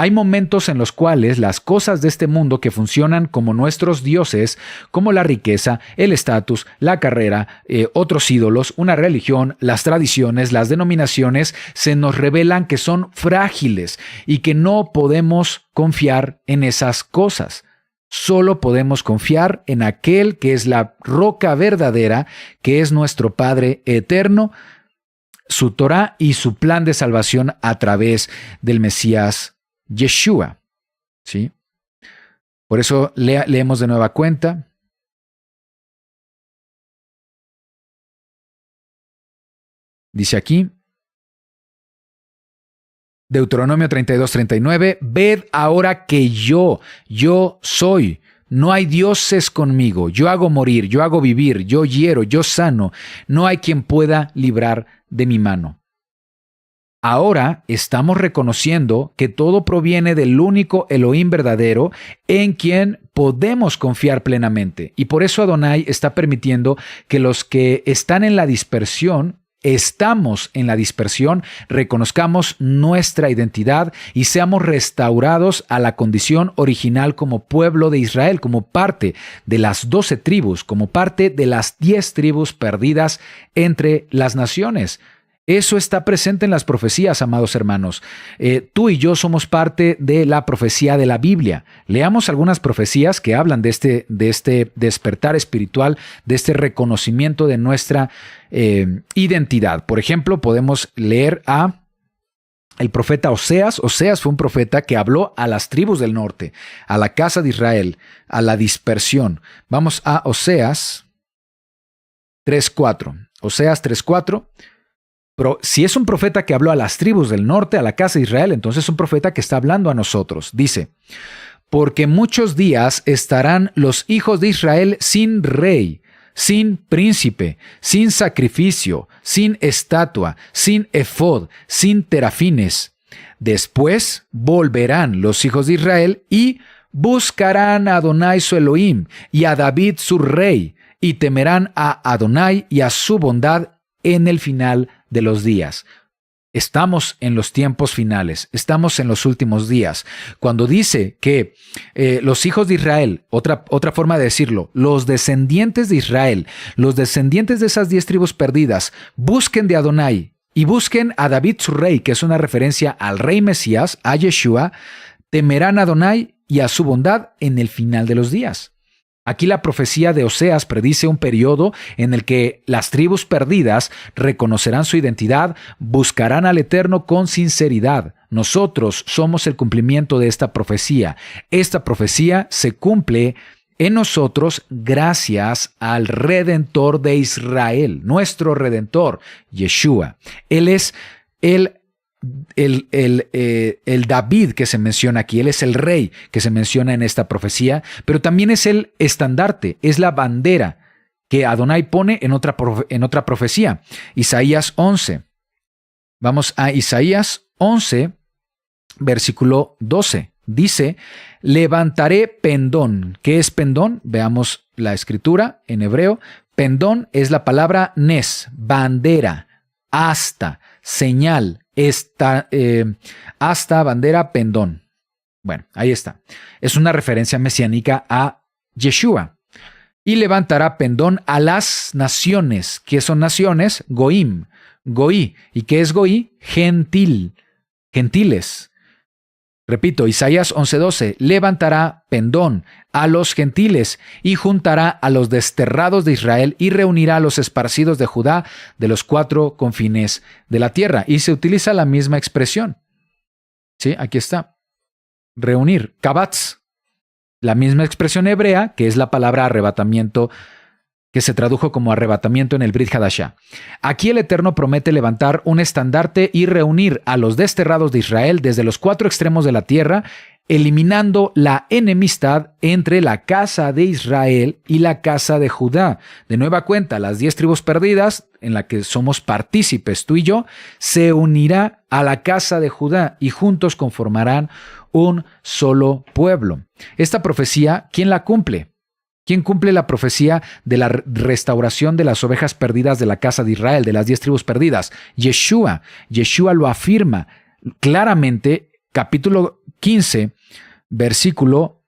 Hay momentos en los cuales las cosas de este mundo que funcionan como nuestros dioses, como la riqueza, el estatus, la carrera, otros ídolos, una religión, las tradiciones, las denominaciones, se nos revelan que son frágiles y que no podemos confiar en esas cosas. Solo podemos confiar en aquel que es la roca verdadera, que es nuestro Padre eterno, su Torah y su plan de salvación a través del Mesías Yeshua, ¿sí? Por eso leemos de nueva cuenta. Dice aquí, Deuteronomio 32:39, ved ahora que yo soy, no hay dioses conmigo, yo hago morir, yo hago vivir, yo hiero, yo sano, no hay quien pueda librar de mi mano. Ahora estamos reconociendo que todo proviene del único Elohim verdadero en quien podemos confiar plenamente. Y por eso Adonai está permitiendo que los que están en la dispersión, reconozcamos nuestra identidad y seamos restaurados a la condición original como pueblo de Israel, como parte de las 12 tribus, como parte de las 10 tribus perdidas entre las naciones. Eso está presente en las profecías, amados hermanos. Tú y yo somos parte de la profecía de la Biblia. Leamos algunas profecías que hablan de este despertar espiritual, de este reconocimiento de nuestra identidad. Por ejemplo, podemos leer a el profeta Oseas. Oseas fue un profeta que habló a las tribus del norte, a la casa de Israel, a la dispersión. Vamos a Oseas 3:4. Oseas 3:4. Pero si es un profeta que habló a las tribus del norte, a la casa de Israel, entonces es un profeta que está hablando a nosotros. Dice, porque muchos días estarán los hijos de Israel sin rey, sin príncipe, sin sacrificio, sin estatua, sin efod, sin terafines. Después volverán los hijos de Israel y buscarán a Adonai su Elohim y a David su rey, y temerán a Adonai y a su bondad en el final de los días. Estamos en los tiempos finales, estamos en los últimos días. Cuando dice que los hijos de Israel, otra forma de decirlo, los descendientes de Israel, los descendientes de esas 10 tribus perdidas, busquen de Adonai y busquen a David su rey, que es una referencia al rey Mesías, a Yeshua, temerán a Adonai y a su bondad en el final de los días. Aquí la profecía de Oseas predice un periodo en el que las tribus perdidas reconocerán su identidad, buscarán al Eterno con sinceridad. Nosotros somos el cumplimiento de esta profecía. Esta profecía se cumple en nosotros gracias al Redentor de Israel, nuestro Redentor, Yeshua. Él es el David que se menciona aquí, él es el rey que se menciona en esta profecía, pero también es el estandarte, es la bandera que Adonai pone en otra profecía. Isaías 11. Vamos a Isaías 11, versículo 12. Dice, levantaré pendón. ¿Qué es pendón? Veamos la escritura en hebreo. Pendón es la palabra nes, bandera, asta, señal, asta, bandera, pendón. Bueno, ahí está. Es una referencia mesiánica a Yeshua. Y levantará pendón a las naciones. ¿Qué son naciones? Goim, goí. ¿Y qué es goí? Gentil, gentiles. Repito, Isaías 11:12, levantará pendón a los gentiles y juntará a los desterrados de Israel y reunirá a los esparcidos de Judá de los 4 confines de la tierra. Y se utiliza la misma expresión. Sí, aquí está. Reunir, kabatz, la misma expresión hebrea que es la palabra arrebatamiento, que se tradujo como arrebatamiento en el Brit Hadashah. Aquí el Eterno promete levantar un estandarte y reunir a los desterrados de Israel desde los 4 extremos de la tierra, eliminando la enemistad entre la casa de Israel y la casa de Judá. De nueva cuenta, las 10 tribus perdidas, en la que somos partícipes tú y yo, se unirá a la casa de Judá y juntos conformarán un solo pueblo. Esta profecía, ¿quién la cumple? ¿Quién cumple la profecía de la restauración de las ovejas perdidas de la casa de Israel, de las 10 tribus perdidas? Yeshua. Yeshua lo afirma claramente, capítulo 15, versículo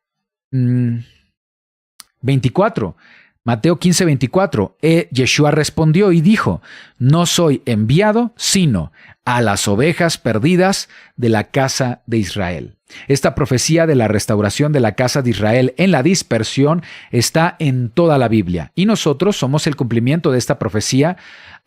24. Mateo 15, 24. Yeshua respondió y dijo, no soy enviado, sino a las ovejas perdidas de la casa de Israel. Esta profecía de la restauración de la casa de Israel en la dispersión está en toda la Biblia y nosotros somos el cumplimiento de esta profecía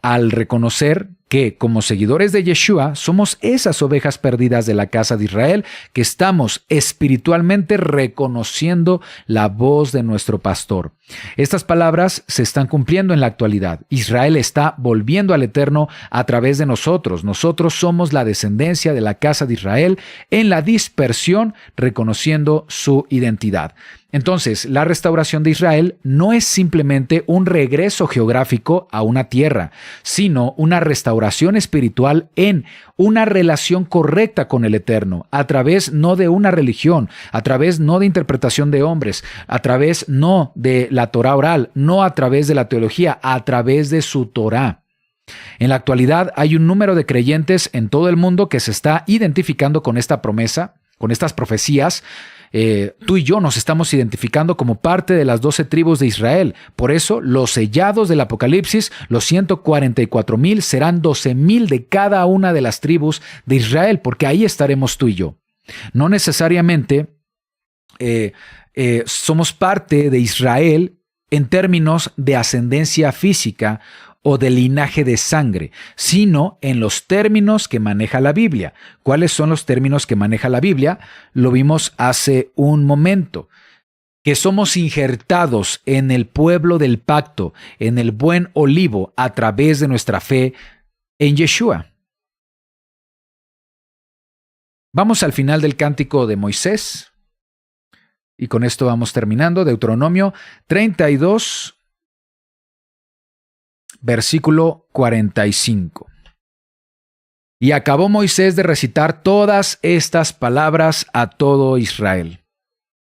al reconocer que como seguidores de Yeshua somos esas ovejas perdidas de la casa de Israel que estamos espiritualmente reconociendo la voz de nuestro pastor. Estas palabras se están cumpliendo en la actualidad. Israel está volviendo al Eterno a través de nosotros. Nosotros somos la descendencia de la casa de Israel en la dispersión, reconociendo su identidad. Entonces, la restauración de Israel no es simplemente un regreso geográfico a una tierra, sino una restauración espiritual en una relación correcta con el Eterno, a través no de una religión, a través no de interpretación de hombres, a través no de la Torá oral, no a través de la teología, a través de su Torá. En la actualidad hay un número de creyentes en todo el mundo que se está identificando con esta promesa, con estas profecías. Tú y yo nos estamos identificando como parte de las 12 tribus de Israel. Por eso, los sellados del Apocalipsis, los 144,000, serán 12,000 de cada una de las tribus de Israel, porque ahí estaremos tú y yo. No necesariamente somos parte de Israel en términos de ascendencia física o de linaje de sangre, sino en los términos que maneja la Biblia. ¿Cuáles son los términos que maneja la Biblia? Lo vimos hace un momento. Que somos injertados en el pueblo del pacto, en el buen olivo, a través de nuestra fe en Yeshua. Vamos al final del cántico de Moisés. Y con esto vamos terminando. Deuteronomio 32, versículo 45. Y acabó Moisés de recitar todas estas palabras a todo Israel.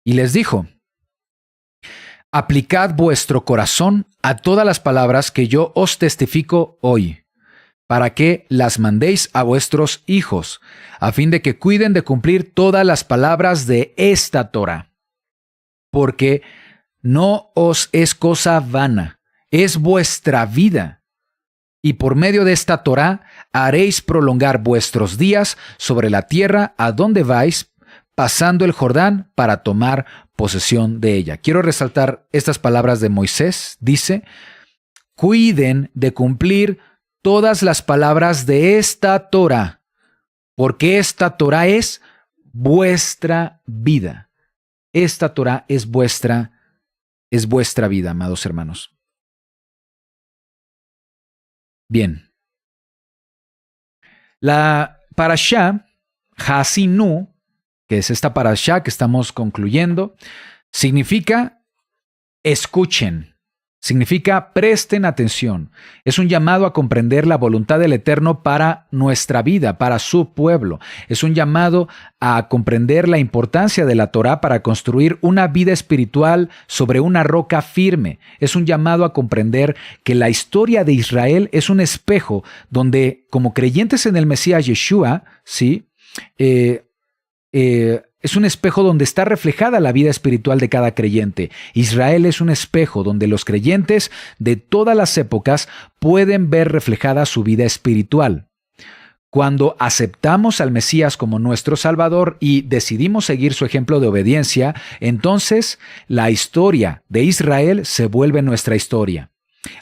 Y les dijo: aplicad vuestro corazón a todas las palabras que yo os testifico hoy, para que las mandéis a vuestros hijos, a fin de que cuiden de cumplir todas las palabras de esta Torá. Porque no os es cosa vana, es vuestra vida. Y por medio de esta Torá haréis prolongar vuestros días sobre la tierra a donde vais, pasando el Jordán para tomar posesión de ella. Quiero resaltar estas palabras de Moisés. Dice: cuiden de cumplir todas las palabras de esta Torá, porque esta Torá es vuestra vida. Esta Torá es vuestra vida, amados hermanos. Bien. La parashá Hasinu, que es esta parashá que estamos concluyendo, significa escuchen. Significa presten atención. Es un llamado a comprender la voluntad del Eterno para nuestra vida, para su pueblo. Es un llamado a comprender la importancia de la Torá para construir una vida espiritual sobre una roca firme. Es un llamado a comprender que la historia de Israel es un espejo donde, como creyentes en el Mesías Yeshua, ¿sí? Es un espejo donde está reflejada la vida espiritual de cada creyente. Israel es un espejo donde los creyentes de todas las épocas pueden ver reflejada su vida espiritual. Cuando aceptamos al Mesías como nuestro Salvador y decidimos seguir su ejemplo de obediencia, entonces la historia de Israel se vuelve nuestra historia.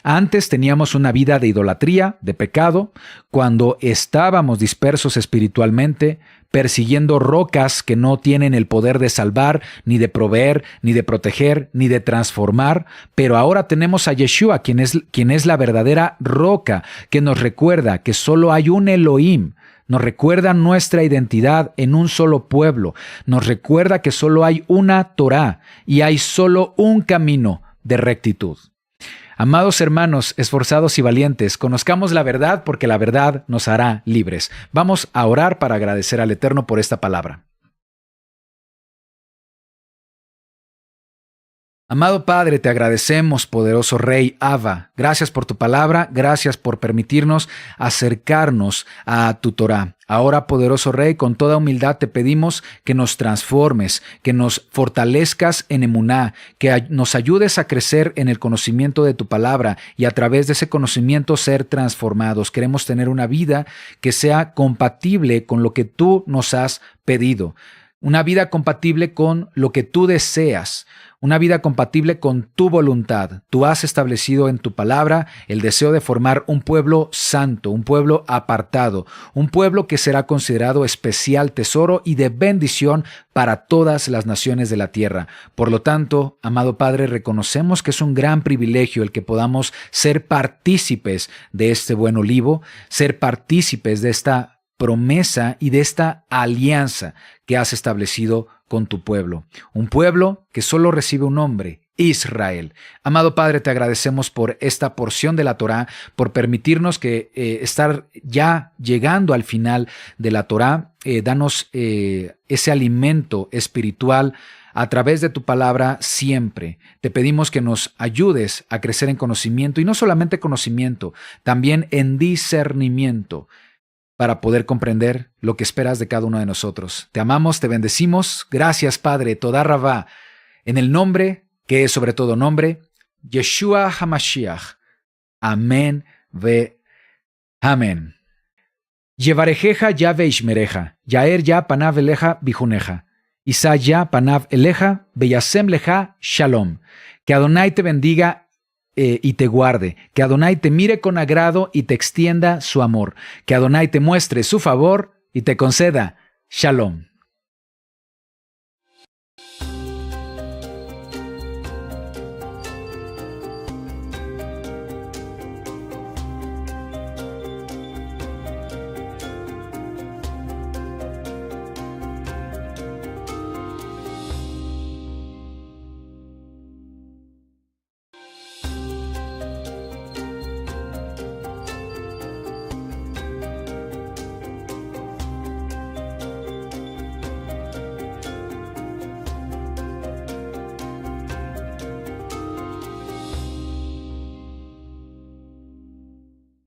Antes teníamos una vida de idolatría, de pecado, cuando estábamos dispersos espiritualmente, persiguiendo rocas que no tienen el poder de salvar, ni de proveer, ni de proteger, ni de transformar, pero ahora tenemos a Yeshua, quien es la verdadera roca, que nos recuerda que solo hay un Elohim, nos recuerda nuestra identidad en un solo pueblo, nos recuerda que solo hay una Torá y hay solo un camino de rectitud. Amados hermanos, esforzados y valientes, conozcamos la verdad porque la verdad nos hará libres. Vamos a orar para agradecer al Eterno por esta palabra. Amado Padre, te agradecemos, poderoso Rey Abba. Gracias por tu palabra, gracias por permitirnos acercarnos a tu Torá. Ahora, poderoso Rey, con toda humildad te pedimos que nos transformes, que nos fortalezcas en emuná, que nos ayudes a crecer en el conocimiento de tu palabra y a través de ese conocimiento ser transformados. Queremos tener una vida que sea compatible con lo que tú nos has pedido. Una vida compatible con lo que tú deseas, una vida compatible con tu voluntad. Tú has establecido en tu palabra el deseo de formar un pueblo santo, un pueblo apartado, un pueblo que será considerado especial tesoro y de bendición para todas las naciones de la tierra. Por lo tanto, amado Padre, reconocemos que es un gran privilegio el que podamos ser partícipes de este buen olivo, ser partícipes de esta promesa y de esta alianza que has establecido con tu pueblo. Un pueblo que solo recibe un nombre, Israel. Amado Padre, te agradecemos por esta porción de la Torá, por permitirnos que estar ya llegando al final de la Torá. Danos ese alimento espiritual a través de tu palabra siempre. Te pedimos que nos ayudes a crecer en conocimiento, y no solamente conocimiento, también en discernimiento, para poder comprender lo que esperas de cada uno de nosotros. Te amamos, te bendecimos. Gracias, Padre, Todá Rabá, en el nombre que es sobre todo nombre, Yeshua HaMashiach. Amén ve amén. Yevarejeja ya veishmereja, yaer ya panav eleja bijuneja, Isa ya panav eleja, beyasem leja shalom. Que Adonai te bendiga y te guarde, que Adonai te mire con agrado y te extienda su amor, que Adonai te muestre su favor y te conceda shalom.